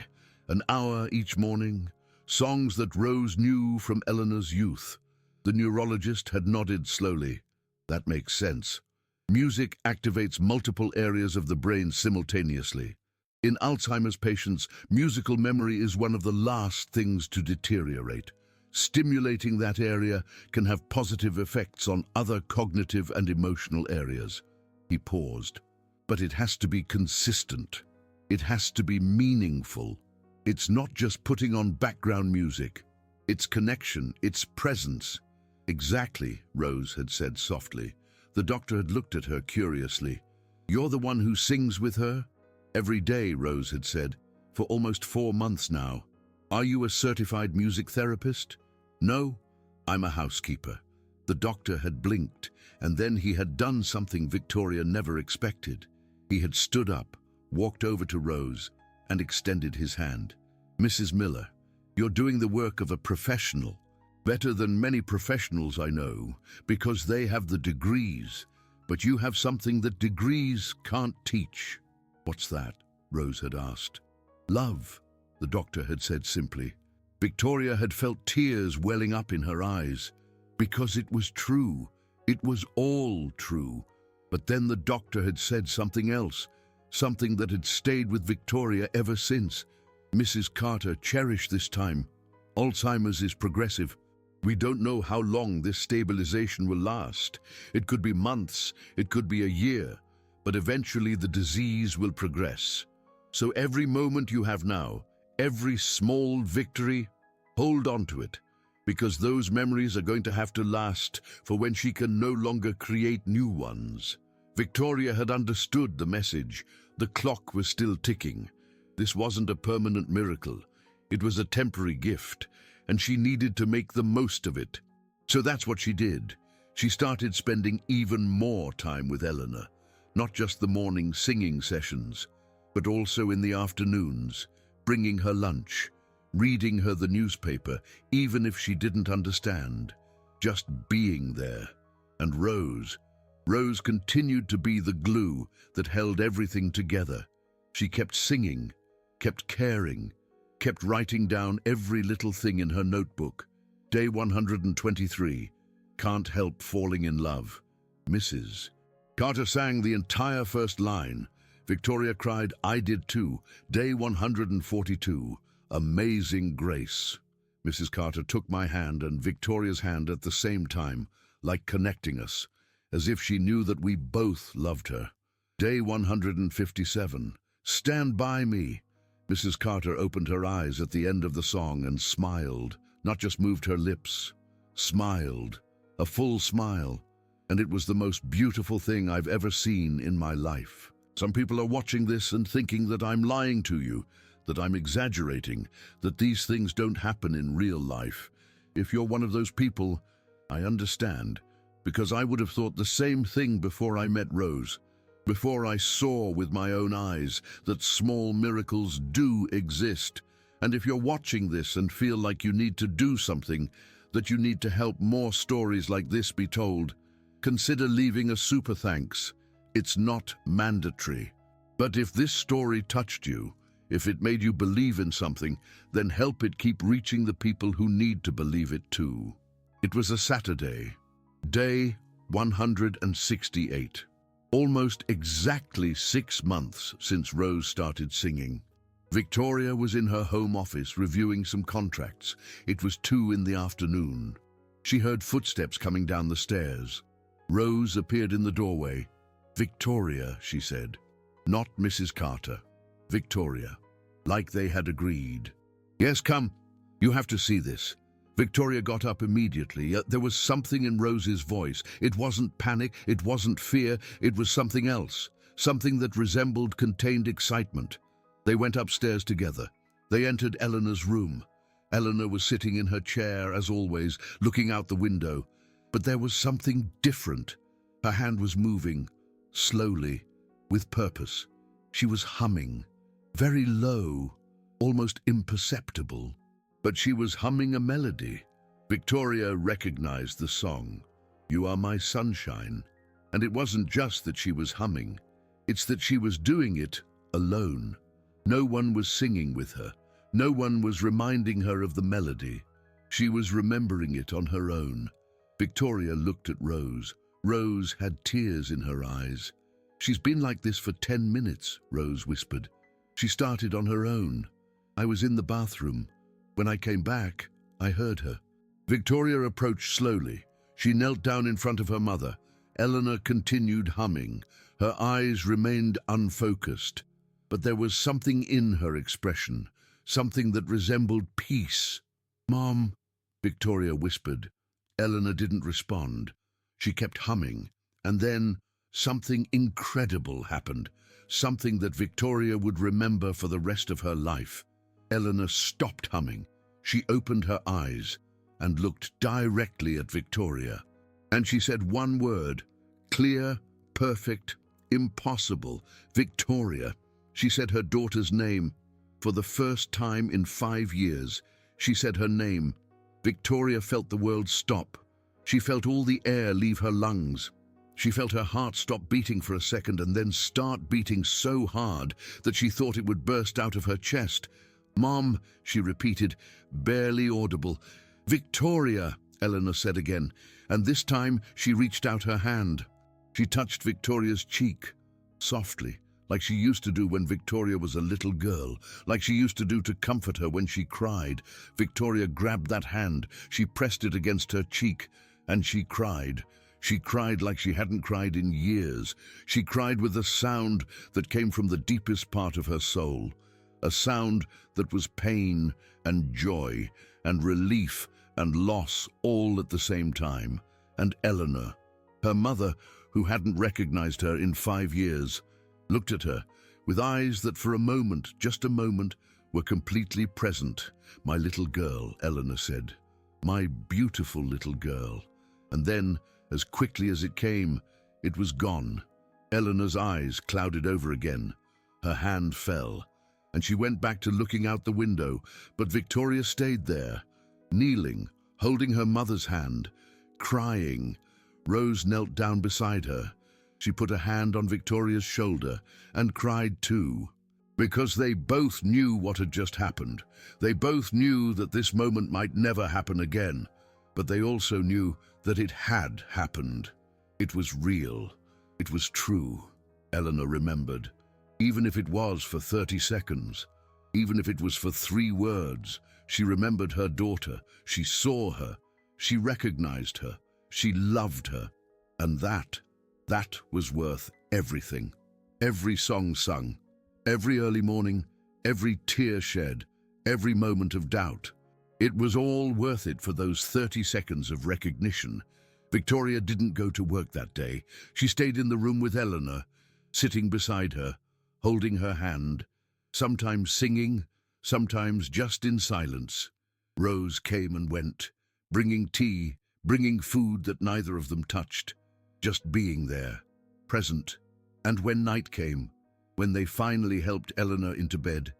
an hour each morning, songs that Rose knew from Eleanor's youth. The neurologist had nodded slowly. That makes sense. Music activates multiple areas of the brain simultaneously. In Alzheimer's patients, musical memory is one of the last things to deteriorate. Stimulating that area can have positive effects on other cognitive and emotional areas. He paused. But it has to be consistent. It has to be meaningful. It's not just putting on background music. It's connection, it's presence. Exactly, Rose had said softly. The doctor had looked at her curiously. You're the one who sings with her? Every day, Rose had said, for almost 4 months now. Are you a certified music therapist? No, I'm a housekeeper. The doctor had blinked, and then he had done something Victoria never expected. He had stood up, walked over to Rose, and extended his hand. Mrs. Miller, you're doing the work of a professional. Better than many professionals I know, because they have the degrees. But you have something that degrees can't teach. What's that? Rose had asked. Love, the doctor had said simply. Victoria had felt tears welling up in her eyes. Because it was true. It was all true. But then the doctor had said something else, something that had stayed with Victoria ever since. Mrs. Carter, cherish this time. Alzheimer's is progressive. We don't know how long this stabilization will last. It could be months, it could be a year, but eventually the disease will progress. So every moment you have now, every small victory, hold on to it, because those memories are going to have to last for when she can no longer create new ones. Victoria had understood the message. The clock was still ticking. This wasn't a permanent miracle. It was a temporary gift, and she needed to make the most of it. So that's what she did. She started spending even more time with Eleanor, not just the morning singing sessions, but also in the afternoons, bringing her lunch, reading her the newspaper, even if she didn't understand, just being there. And Rose continued to be the glue that held everything together. She kept singing, kept caring, kept writing down every little thing in her notebook. Day 123, can't help falling in love. Mrs. Carter sang the entire first line. Victoria cried, I did too. Day 142, amazing grace. Mrs. Carter took my hand and Victoria's hand at the same time, like connecting us, as if she knew that we both loved her. Day 157, stand by me. Mrs. Carter opened her eyes at the end of the song and smiled, not just moved her lips, smiled, a full smile, and it was the most beautiful thing I've ever seen in my life. Some people are watching this and thinking that I'm lying to you, that I'm exaggerating, that these things don't happen in real life. If you're one of those people, I understand, because I would have thought the same thing before I met Rose. Before I saw with my own eyes that small miracles do exist. And if you're watching this and feel like you need to do something, that you need to help more stories like this be told, consider leaving a super thanks. It's not mandatory. But if this story touched you, if it made you believe in something, then help it keep reaching the people who need to believe it too. It was a Saturday, day 168. Almost exactly 6 months since Rose started singing. Victoria was in her home office reviewing some contracts. It was 2 in the afternoon. She heard footsteps coming down the stairs. Rose appeared in the doorway. Victoria, she said. Not Mrs. Carter. Victoria. Like they had agreed. Yes, come. You have to see this. Victoria got up immediately. There was something in Rose's voice. It wasn't panic, it wasn't fear, it was something else. Something that resembled contained excitement. They went upstairs together. They entered Eleanor's room. Eleanor was sitting in her chair, as always, looking out the window. But there was something different. Her hand was moving, slowly, with purpose. She was humming, very low, almost imperceptible, but she was humming a melody. Victoria recognized the song, "You Are My Sunshine," and it wasn't just that she was humming, it's that she was doing it alone. No one was singing with her. No one was reminding her of the melody. She was remembering it on her own. Victoria looked at Rose. Rose had tears in her eyes. "She's been like this for 10 minutes, Rose whispered. "She started on her own. I was in the bathroom. When I came back, I heard her." Victoria approached slowly. She knelt down in front of her mother. Eleanor continued humming. Her eyes remained unfocused, but there was something in her expression, something that resembled peace. "Mom," Victoria whispered. Eleanor didn't respond. She kept humming, and then something incredible happened, something that Victoria would remember for the rest of her life. Eleanor stopped humming. She opened her eyes and looked directly at Victoria. And she said one word, clear, perfect, impossible, "Victoria." She said her daughter's name. For the first time in 5 years, she said her name. Victoria felt the world stop. She felt all the air leave her lungs. She felt her heart stop beating for a second and then start beating so hard that she thought it would burst out of her chest. "Mom," she repeated, barely audible. "Victoria," Eleanor said again, and this time she reached out her hand. She touched Victoria's cheek, softly, like she used to do when Victoria was a little girl, like she used to do to comfort her when she cried. Victoria grabbed that hand, she pressed it against her cheek, and she cried. She cried like she hadn't cried in years. She cried with a sound that came from the deepest part of her soul, a sound that was pain and joy and relief and loss all at the same time. And Eleanor, her mother, who hadn't recognized her in 5 years, looked at her with eyes that for a moment, just a moment, were completely present. "My little girl," Eleanor said. "My beautiful little girl." And then, as quickly as it came, it was gone. Eleanor's eyes clouded over again. Her hand fell, and she went back to looking out the window, but Victoria stayed there, kneeling, holding her mother's hand, crying. Rose knelt down beside her. She put a hand on Victoria's shoulder and cried too, because they both knew what had just happened. They both knew that this moment might never happen again, but they also knew that it had happened. It was real. It was true. Eleanor remembered. Even if it was for 30 seconds, even if it was for 3 words, she remembered her daughter. She saw her. She recognized her. She loved her. And that was worth everything. Every song sung, every early morning, every tear shed, every moment of doubt. It was all worth it for those 30 seconds of recognition. Victoria didn't go to work that day. She stayed in the room with Eleanor, sitting beside her, holding her hand, sometimes singing, sometimes just in silence. Rose came and went, bringing tea, bringing food that neither of them touched, just being there, present. And when night came, when they finally helped Eleanor into bed,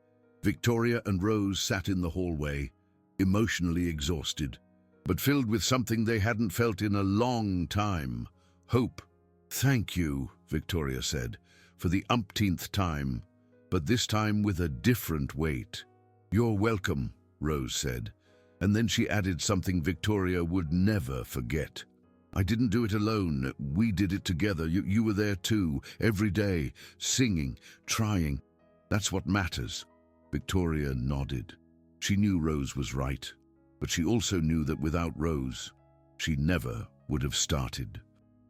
Victoria and Rose sat in the hallway, emotionally exhausted, but filled with something they hadn't felt in a long time, hope. "Thank you," Victoria said, for the umpteenth time, but this time with a different weight. "You're welcome," Rose said, and then she added something Victoria would never forget. "I didn't do it alone. We did it together. You were there too, every day, singing, trying. That's what matters." Victoria nodded. She knew Rose was right, but she also knew that without Rose, she never would have started.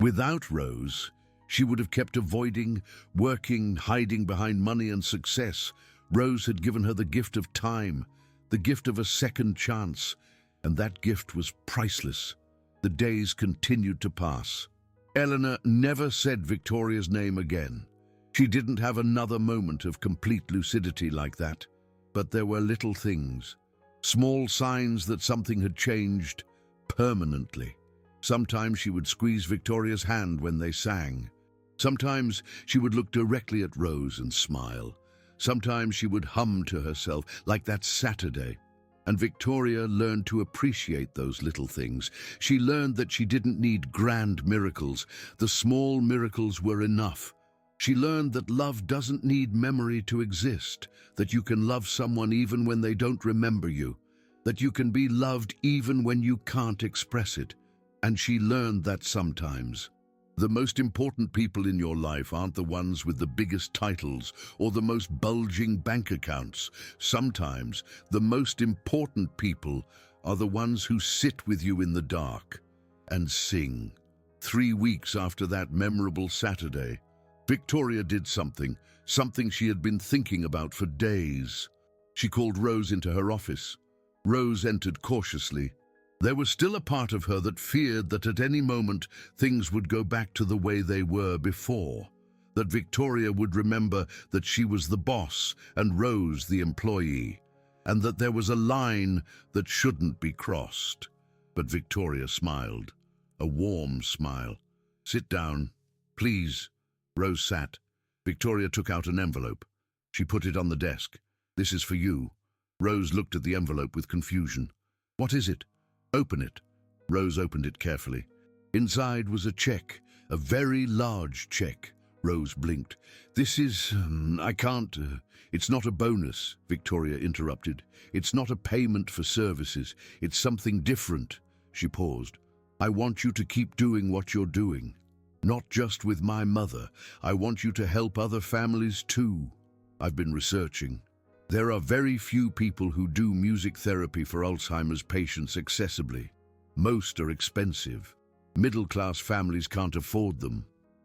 Without Rose, she would have kept avoiding, working, hiding behind money and success. Rose had given her the gift of time, the gift of a second chance, and that gift was priceless. The days continued to pass. Eleanor never said Victoria's name again. She didn't have another moment of complete lucidity like that. But there were little things, small signs that something had changed permanently. Sometimes she would squeeze Victoria's hand when they sang. Sometimes she would look directly at Rose and smile. Sometimes she would hum to herself, like that Saturday. And Victoria learned to appreciate those little things. She learned that she didn't need grand miracles. The small miracles were enough. She learned that love doesn't need memory to exist, that you can love someone even when they don't remember you, that you can be loved even when you can't express it. And she learned that sometimes the most important people in your life aren't the ones with the biggest titles or the most bulging bank accounts. Sometimes the most important people are the ones who sit with you in the dark and sing. 3 weeks after that memorable Saturday, Victoria did something she had been thinking about for days. She called Rose into her office. Rose entered cautiously. There was still a part of her that feared that at any moment things would go back to the way they were before, that Victoria would remember that she was the boss and Rose the employee, and that there was a line that shouldn't be crossed. But Victoria smiled, a warm smile. "Sit down, please." Rose sat. Victoria took out an envelope. She put it on the desk. "This is for you." Rose looked at the envelope with confusion. "What is it?" "Open it." Rose opened it carefully. Inside was a check, a very large check. Rose blinked. "This is, I can't, it's not a bonus," Victoria interrupted. "It's not a payment for services. It's something different." She paused. "I want you to keep doing what you're doing. Not just with my mother. I want you to help other families too. I've been researching. There are very few people who do music therapy for Alzheimer's patients accessibly. Most are expensive. Middle-class families can't afford them."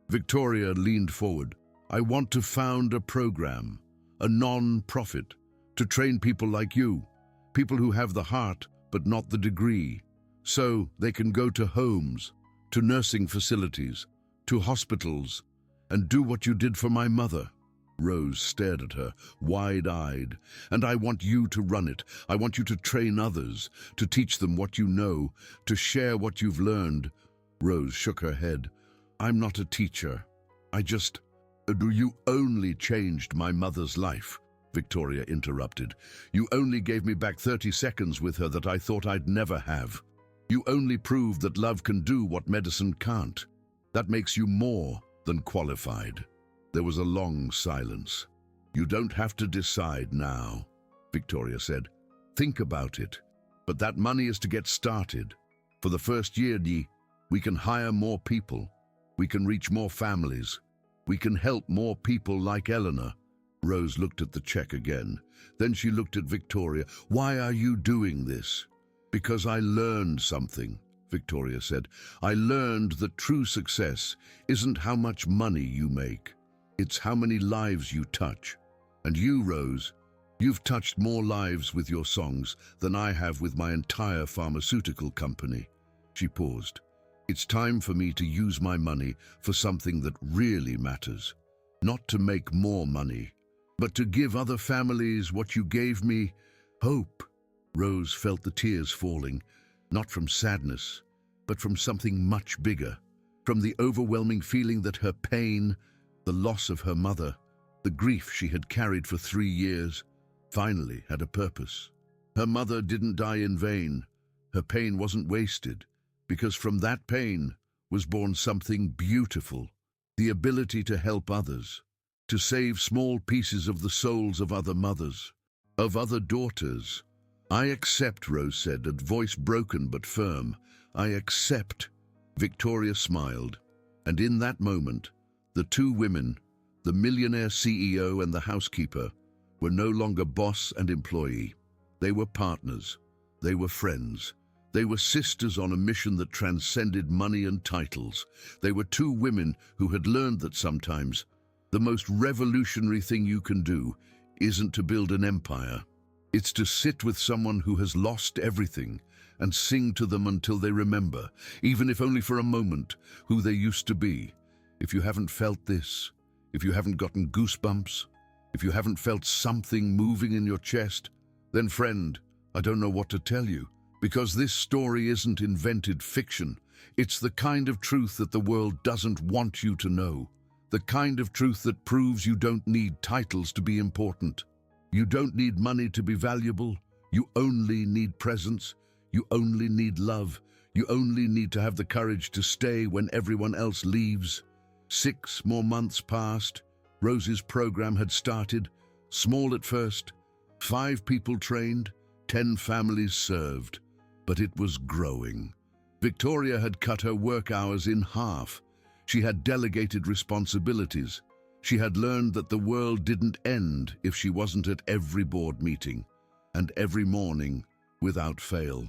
Victoria leaned forward. "I want to found a program, a non-profit, to train people like you, people who have the heart but not the degree, so they can go to homes, to nursing facilities, to hospitals, and do what you did for my mother." Rose stared at her, wide-eyed. "And I want you to run it. I want you to train others, to teach them what you know, to share what you've learned." Rose shook her head. "I'm not a teacher. You only changed my mother's life," Victoria interrupted. "You only gave me back 30 seconds with her that I thought I'd never have. You only proved that love can do what medicine can't. That makes you more than qualified." There was a long silence. "You don't have to decide now," Victoria said. "Think about it. But that money is to get started. For the first year, we can hire more people. We can reach more families. We can help more people like Eleanor." Rose looked at the check again. Then she looked at Victoria. "Why are you doing this?" "Because I learned something," Victoria said. "I learned that true success isn't how much money you make. It's how many lives you touch. And you, Rose, you've touched more lives with your songs than I have with my entire pharmaceutical company." She paused. "It's time for me to use my money for something that really matters. Not to make more money, but to give other families what you gave me, hope." Rose felt the tears falling, not from sadness, but from something much bigger, from the overwhelming feeling that her pain, the loss of her mother, the grief she had carried for 3 years, finally had a purpose. Her mother didn't die in vain. Her pain wasn't wasted, because from that pain was born something beautiful, the ability to help others, to save small pieces of the souls of other mothers, of other daughters. "I accept," Rose said, a voice broken but firm. "I accept." Victoria smiled, and in that moment, the two women, the millionaire CEO and the housekeeper, were no longer boss and employee. They were partners. They were friends. They were sisters on a mission that transcended money and titles. They were two women who had learned that sometimes the most revolutionary thing you can do isn't to build an empire. It's to sit with someone who has lost everything and sing to them until they remember, even if only for a moment, who they used to be. If you haven't felt this, if you haven't gotten goosebumps, if you haven't felt something moving in your chest, then friend, I don't know what to tell you, because this story isn't invented fiction. It's the kind of truth that the world doesn't want you to know. The kind of truth that proves you don't need titles to be important. You don't need money to be valuable. You only need presence. You only need love. You only need to have the courage to stay when everyone else leaves. 6 more months passed. Rose's program had started, small at first. 5 people trained, 10 families served. But it was growing. Victoria had cut her work hours in half. She had delegated responsibilities. She had learned that the world didn't end if she wasn't at every board meeting, and every morning, without fail.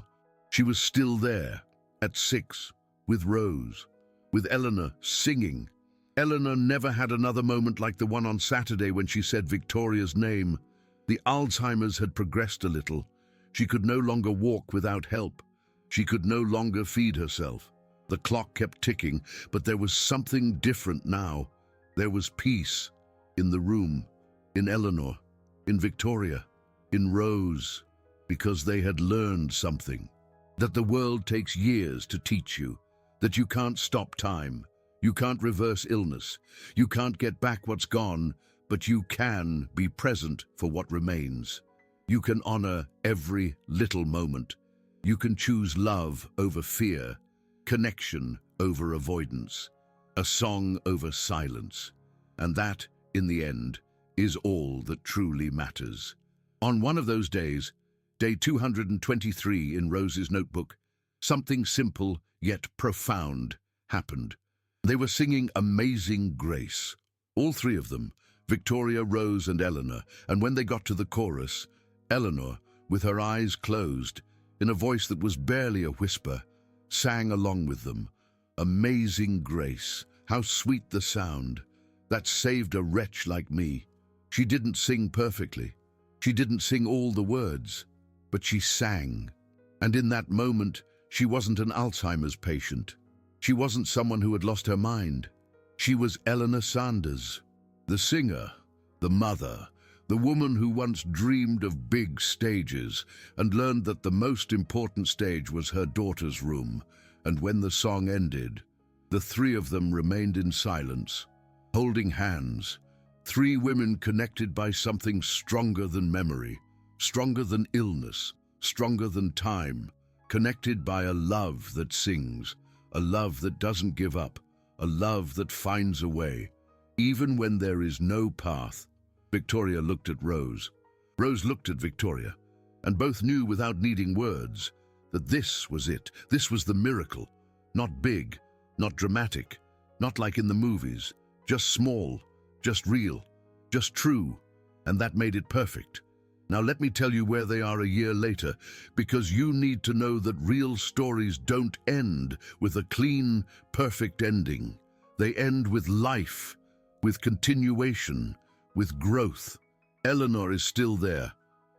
She was still there, at 6, with Rose, with Eleanor singing. Eleanor never had another moment like the one on Saturday when she said Victoria's name. The Alzheimer's had progressed a little. She could no longer walk without help. She could no longer feed herself. The clock kept ticking, but there was something different now. There was peace in the room, in Eleanor, in Victoria, in Rose, because they had learned something. That the world takes years to teach you, that you can't stop time, you can't reverse illness, you can't get back what's gone, but you can be present for what remains. You can honor every little moment. You can choose love over fear, connection over avoidance, a song over silence. And that, in the end, is all that truly matters. On one of those days, day 223 in Rose's notebook, something simple yet profound happened. They were singing Amazing Grace, all 3 of them, Victoria, Rose, and Eleanor, and when they got to the chorus, Eleanor, with her eyes closed, in a voice that was barely a whisper, sang along with them. Amazing grace, how sweet the sound, that saved a wretch like me. She didn't sing perfectly. She didn't sing all the words, but she sang. And in that moment, she wasn't an Alzheimer's patient. She wasn't someone who had lost her mind. She was Eleanor Sanders, the singer, the mother, the woman who once dreamed of big stages and learned that the most important stage was her daughter's room. And when the song ended, the 3 of them remained in silence, holding hands. 3 women connected by something stronger than memory, stronger than illness, stronger than time, connected by a love that sings, a love that doesn't give up, a love that finds a way, even when there is no path. Victoria looked at Rose. Rose looked at Victoria, and both knew without needing words that this was it. This was the miracle. Not big, not dramatic, not like in the movies, just small, just real, just true, and that made it perfect. Now let me tell you where they are a year later, because you need to know that real stories don't end with a clean, perfect ending. They end with life, with continuation, with growth. Eleanor is still there.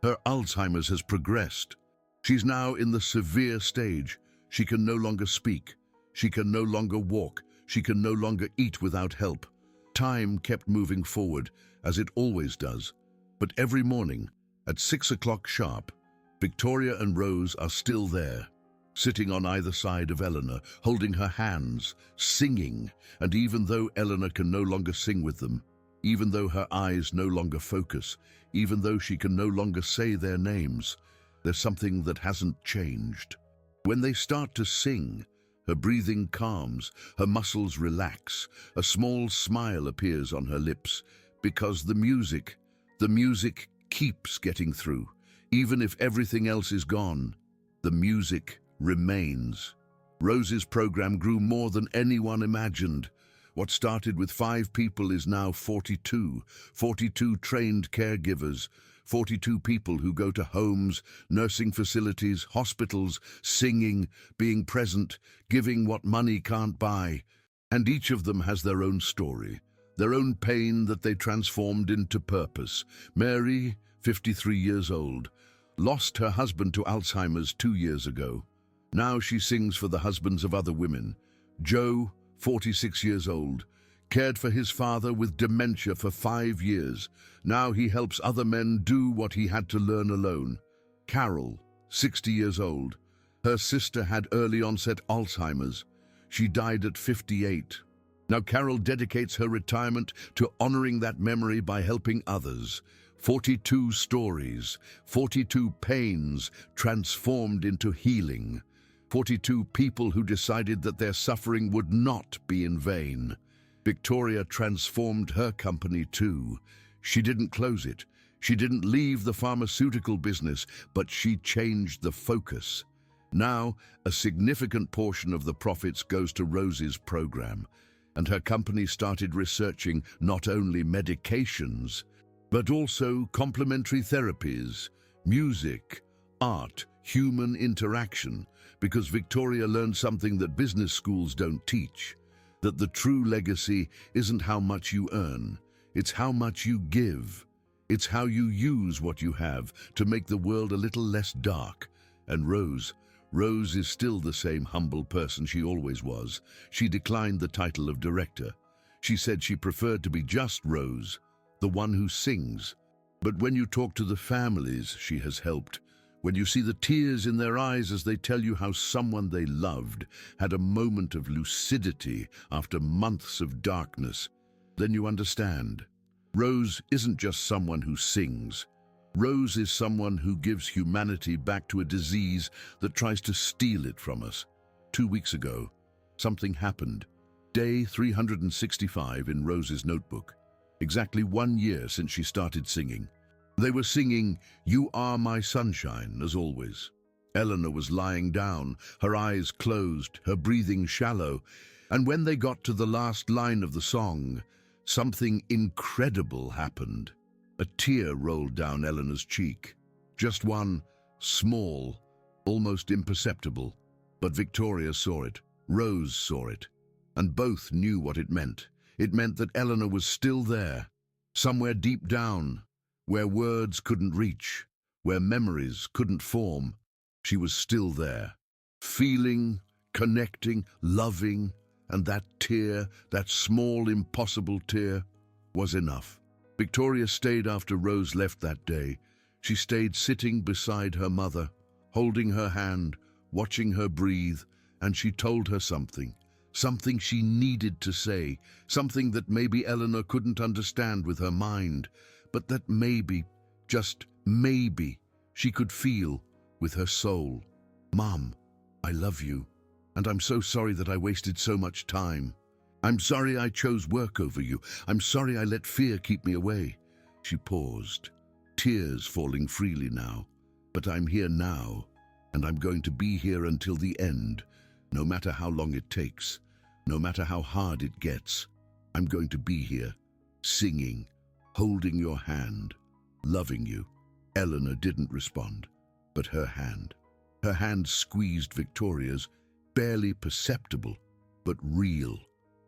Her Alzheimer's has progressed. She's now in the severe stage. She can no longer speak. She can no longer walk. She can no longer eat without help. Time kept moving forward, as it always does. But every morning, at 6 o'clock sharp, Victoria and Rose are still there, sitting on either side of Eleanor, holding her hands, singing. And even though Eleanor can no longer sing with them, even though her eyes no longer focus, even though she can no longer say their names, there's something that hasn't changed. When they start to sing, her breathing calms, her muscles relax, a small smile appears on her lips, because the music keeps getting through. Even if everything else is gone, the music remains. Rose's program grew more than anyone imagined. What started with 5 people is now 42 trained caregivers, 42 people who go to homes, nursing facilities, hospitals, singing, being present, giving what money can't buy. And each of them has their own story, their own pain that they transformed into purpose. Mary, 53 years old, lost her husband to Alzheimer's 2 years ago. Now she sings for the husbands of other women. Joe, 46 years old, cared for his father with dementia for 5 years. Now he helps other men do what he had to learn alone. Carol, 60 years old. Her sister had early onset Alzheimer's. She died at 58. Now Carol dedicates her retirement to honoring that memory by helping others. 42 stories, 42 pains transformed into healing. 42 people who decided that their suffering would not be in vain. Victoria transformed her company too. She didn't close it. She didn't leave the pharmaceutical business, but she changed the focus. Now, a significant portion of the profits goes to Rose's program, and her company started researching not only medications, but also complementary therapies, music, art, human interaction, because Victoria learned something that business schools don't teach, that the true legacy isn't how much you earn, it's how much you give. It's how you use what you have to make the world a little less dark. And Rose is still the same humble person she always was. She declined the title of director. She said she preferred to be just Rose, the one who sings. But when you talk to the families she has helped, when you see the tears in their eyes as they tell you how someone they loved had a moment of lucidity after months of darkness, then you understand. Rose isn't just someone who sings. Rose is someone who gives humanity back to a disease that tries to steal it from us. 2 weeks ago, something happened. Day 365 in Rose's notebook. Exactly 1 year since she started singing. They were singing "You Are My Sunshine," as always. Eleanor was lying down, her eyes closed, her breathing shallow, and when they got to the last line of the song, something incredible happened. A tear rolled down Eleanor's cheek. Just one, small, almost imperceptible. But Victoria saw it, Rose saw it, and both knew what it meant. It meant that Eleanor was still there, somewhere deep down, where words couldn't reach, where memories couldn't form. She was still there, feeling, connecting, loving, and that tear, that small, impossible tear, was enough. Victoria stayed after Rose left that day. She stayed sitting beside her mother, holding her hand, watching her breathe, and she told her something she needed to say, something that maybe Eleanor couldn't understand with her mind, but that maybe, just maybe, she could feel with her soul. "Mom, I love you, and I'm so sorry that I wasted so much time. I'm sorry I chose work over you. I'm sorry I let fear keep me away." She paused, tears falling freely now. "But I'm here now, and I'm going to be here until the end, no matter how long it takes, no matter how hard it gets. I'm going to be here, singing, holding your hand, loving you." Eleanor didn't respond, but her hand squeezed Victoria's, barely perceptible, but real,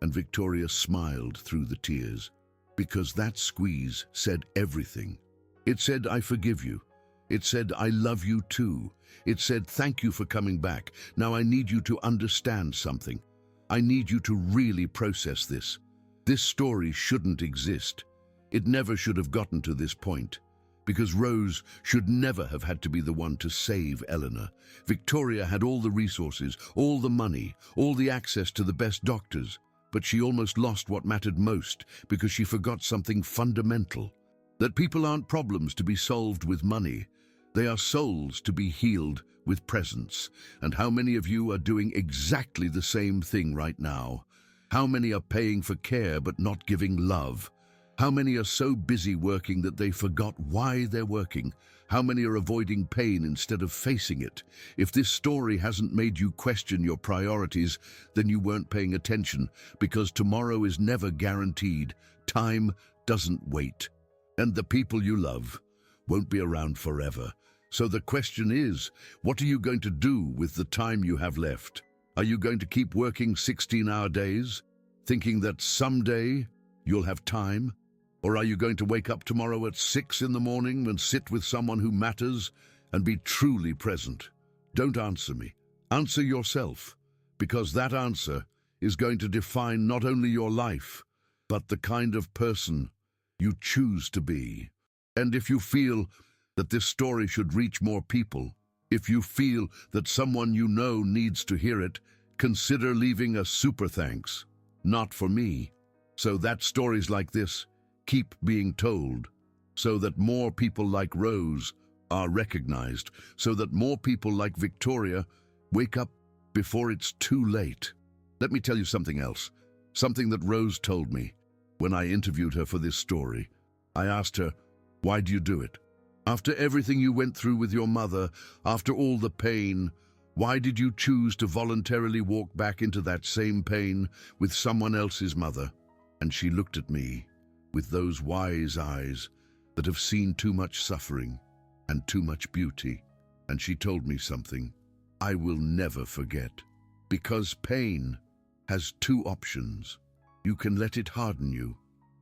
and Victoria smiled through the tears, because that squeeze said everything. It said, "I forgive you." It said, "I love you too." It said, "Thank you for coming back. Now I need you to understand something. I need you to really process this. This story shouldn't exist. It never should have gotten to this point. Because Rose should never have had to be the one to save Eleanor. Victoria had all the resources, all the money, all the access to the best doctors, but she almost lost what mattered most because she forgot something fundamental. That people aren't problems to be solved with money. They are souls to be healed with presence. And how many of you are doing exactly the same thing right now? How many are paying for care but not giving love? How many are so busy working that they forgot why they're working? How many are avoiding pain instead of facing it? If this story hasn't made you question your priorities, then you weren't paying attention, because tomorrow is never guaranteed. Time doesn't wait. And the people you love won't be around forever. So the question is, what are you going to do with the time you have left? Are you going to keep working 16-hour days, thinking that someday you'll have time? Or are you going to wake up tomorrow at 6 in the morning and sit with someone who matters and be truly present? Don't answer me. Answer yourself, because that answer is going to define not only your life, but the kind of person you choose to be. And if you feel that this story should reach more people, if you feel that someone you know needs to hear it, consider leaving a super thanks. not for me. So that stories like this keep being told, so that more people like Rose are recognized, so that more people like Victoria wake up before it's too late. Let me tell you something else, something that Rose told me when I interviewed her for this story. I asked her, why do you do it? After everything you went through with your mother, after all the pain, why did you choose to voluntarily walk back into that same pain with someone else's mother? And she looked at me with those wise eyes that have seen too much suffering and too much beauty. And she told me something I will never forget. Because pain has two options. You can let it harden you,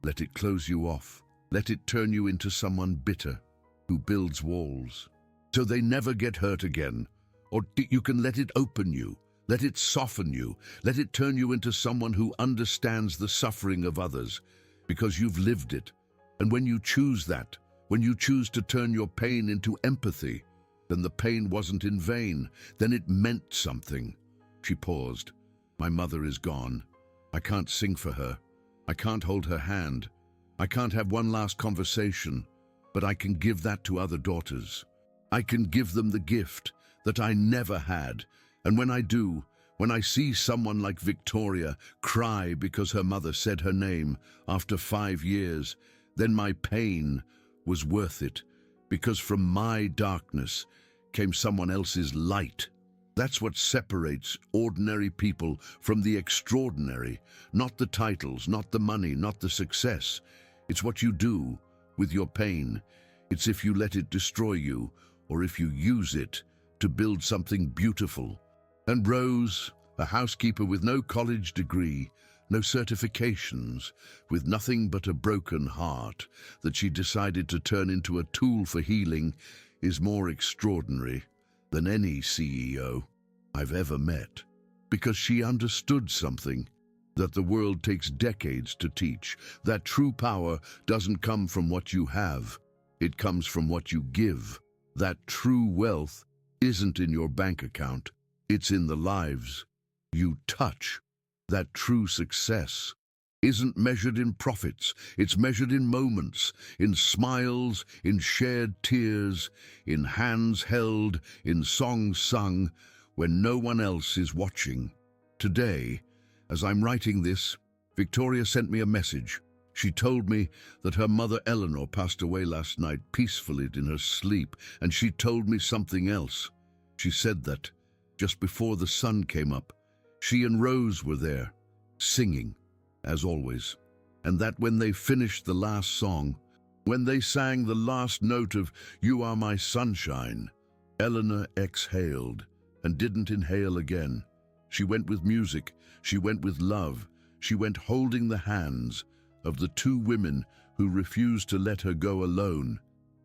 let it close you off, let it turn you into someone bitter who builds walls so they never get hurt again. Or you can let it open you, let it soften you, let it turn you into someone who understands the suffering of others because you've lived it. And when you choose that, when you choose to turn your pain into empathy, then the pain wasn't in vain, then it meant something. She paused. My mother is gone. I can't sing for her. I can't hold her hand. I can't have one last conversation, but I can give that to other daughters. I can give them the gift that I never had. And when I do, when I see someone like Victoria cry because her mother said her name after 5 years, then my pain was worth it, because from my darkness came someone else's light. That's what separates ordinary people from the extraordinary, not the titles, not the money, not the success. It's what you do with your pain. It's if you let it destroy you, or if you use it to build something beautiful. And Rose, a housekeeper with no college degree, no certifications, with nothing but a broken heart that she decided to turn into a tool for healing, is more extraordinary than any CEO I've ever met, because she understood something that the world takes decades to teach, that true power doesn't come from what you have, it comes from what you give. That true wealth isn't in your bank account, it's in the lives you touch. That true success isn't measured in profits, it's measured in moments, in smiles, in shared tears, in hands held, in songs sung when no one else is watching. Today, as I'm writing this, Victoria sent me a message. She told me that her mother Eleanor passed away last night peacefully in her sleep, and she told me something else. She said that, just before the sun came up, she and Rose were there, singing, as always, and that when they finished the last song, when they sang the last note of "You Are My Sunshine," Eleanor exhaled and didn't inhale again. She went with music, she went with love, she went holding the hands of the two women who refused to let her go alone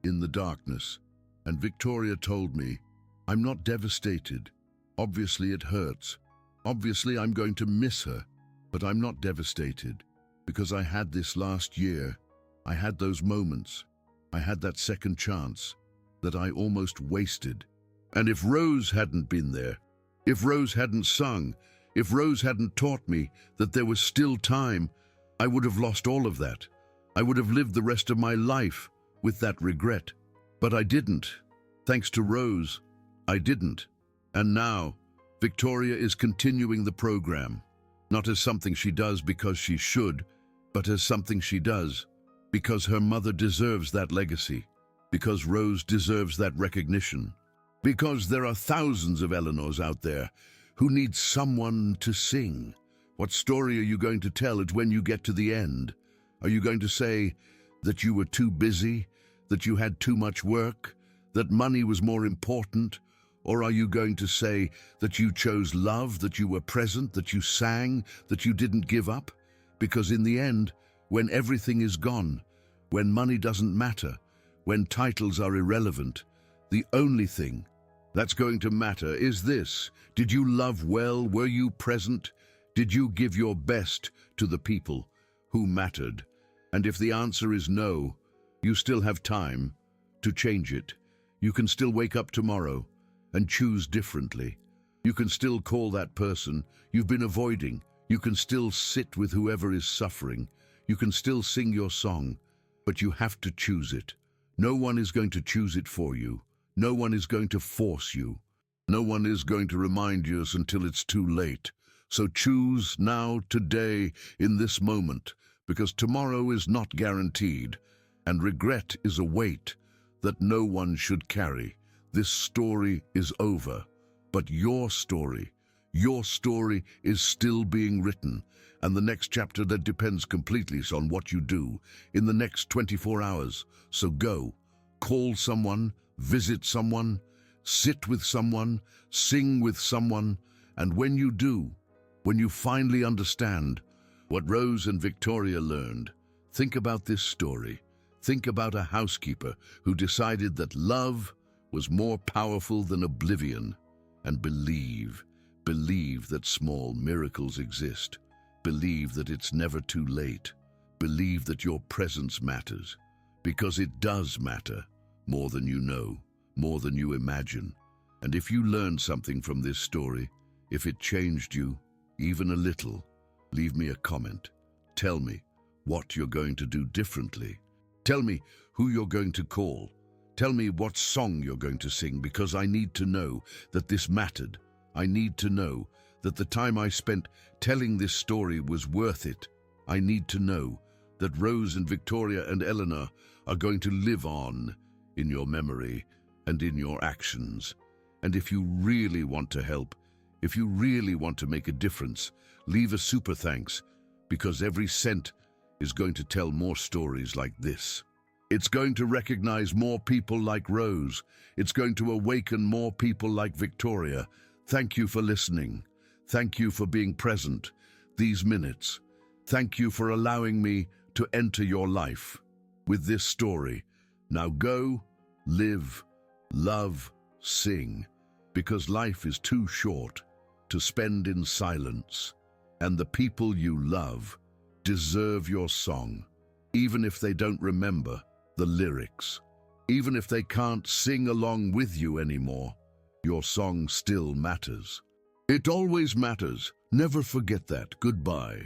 in the darkness. And Victoria told me, I'm not devastated. Obviously it hurts. Obviously I'm going to miss her, but I'm not devastated because I had this last year. I had those moments. I had that second chance that I almost wasted. And if Rose hadn't been there, if Rose hadn't sung, if Rose hadn't taught me that there was still time, I would have lost all of that. I would have lived the rest of my life with that regret. But I didn't. Thanks to Rose, I didn't. And now, Victoria is continuing the program, not as something she does because she should, but as something she does because her mother deserves that legacy, because Rose deserves that recognition, because there are thousands of Eleanors out there who need someone to sing. What story are you going to tell it when you get to the end? Are you going to say that you were too busy, that you had too much work, that money was more important? Or are you going to say that you chose love, that you were present, that you sang, that you didn't give up? Because in the end, when everything is gone, when money doesn't matter, when titles are irrelevant, the only thing that's going to matter is this: did you love well? Were you present? Did you give your best to the people who mattered? And if the answer is no, you still have time to change it. You can still wake up tomorrow and choose differently. You can still call that person you've been avoiding. You can still sit with whoever is suffering. You can still sing your song, but you have to choose it. No one is going to choose it for you. No one is going to force you. No one is going to remind you until it's too late. So choose now, today, in this moment, because tomorrow is not guaranteed, and regret is a weight that no one should carry. This story is over, but your story is still being written, and the next chapter that depends completely on what you do in the next 24 hours. So go, call someone, visit someone, sit with someone, sing with someone, and when you do, when you finally understand what Rose and Victoria learned, think about this story. Think about a housekeeper who decided that love was more powerful than oblivion, and believe that small miracles exist. Believe that it's never too late. Believe that your presence matters, because it does matter more than you know, more than you imagine. And if you learned something from this story, if it changed you, even a little, leave me a comment. Tell me what you're going to do differently. Tell me who you're going to call. Tell me what song you're going to sing, because I need to know that this mattered. I need to know that the time I spent telling this story was worth it. I need to know that Rose and Victoria and Eleanor are going to live on in your memory and in your actions. And if you really want to help, if you really want to make a difference, leave a super thanks, because every cent is going to tell more stories like this. It's going to recognize more people like Rose. It's going to awaken more people like Victoria. Thank you for listening. Thank you for being present these minutes. Thank you for allowing me to enter your life with this story. Now go, live, love, sing, because life is too short to spend in silence, and the people you love deserve your song, even if they don't remember the lyrics. Even if they can't sing along with you anymore, your song still matters. It always matters. Never forget that. Goodbye.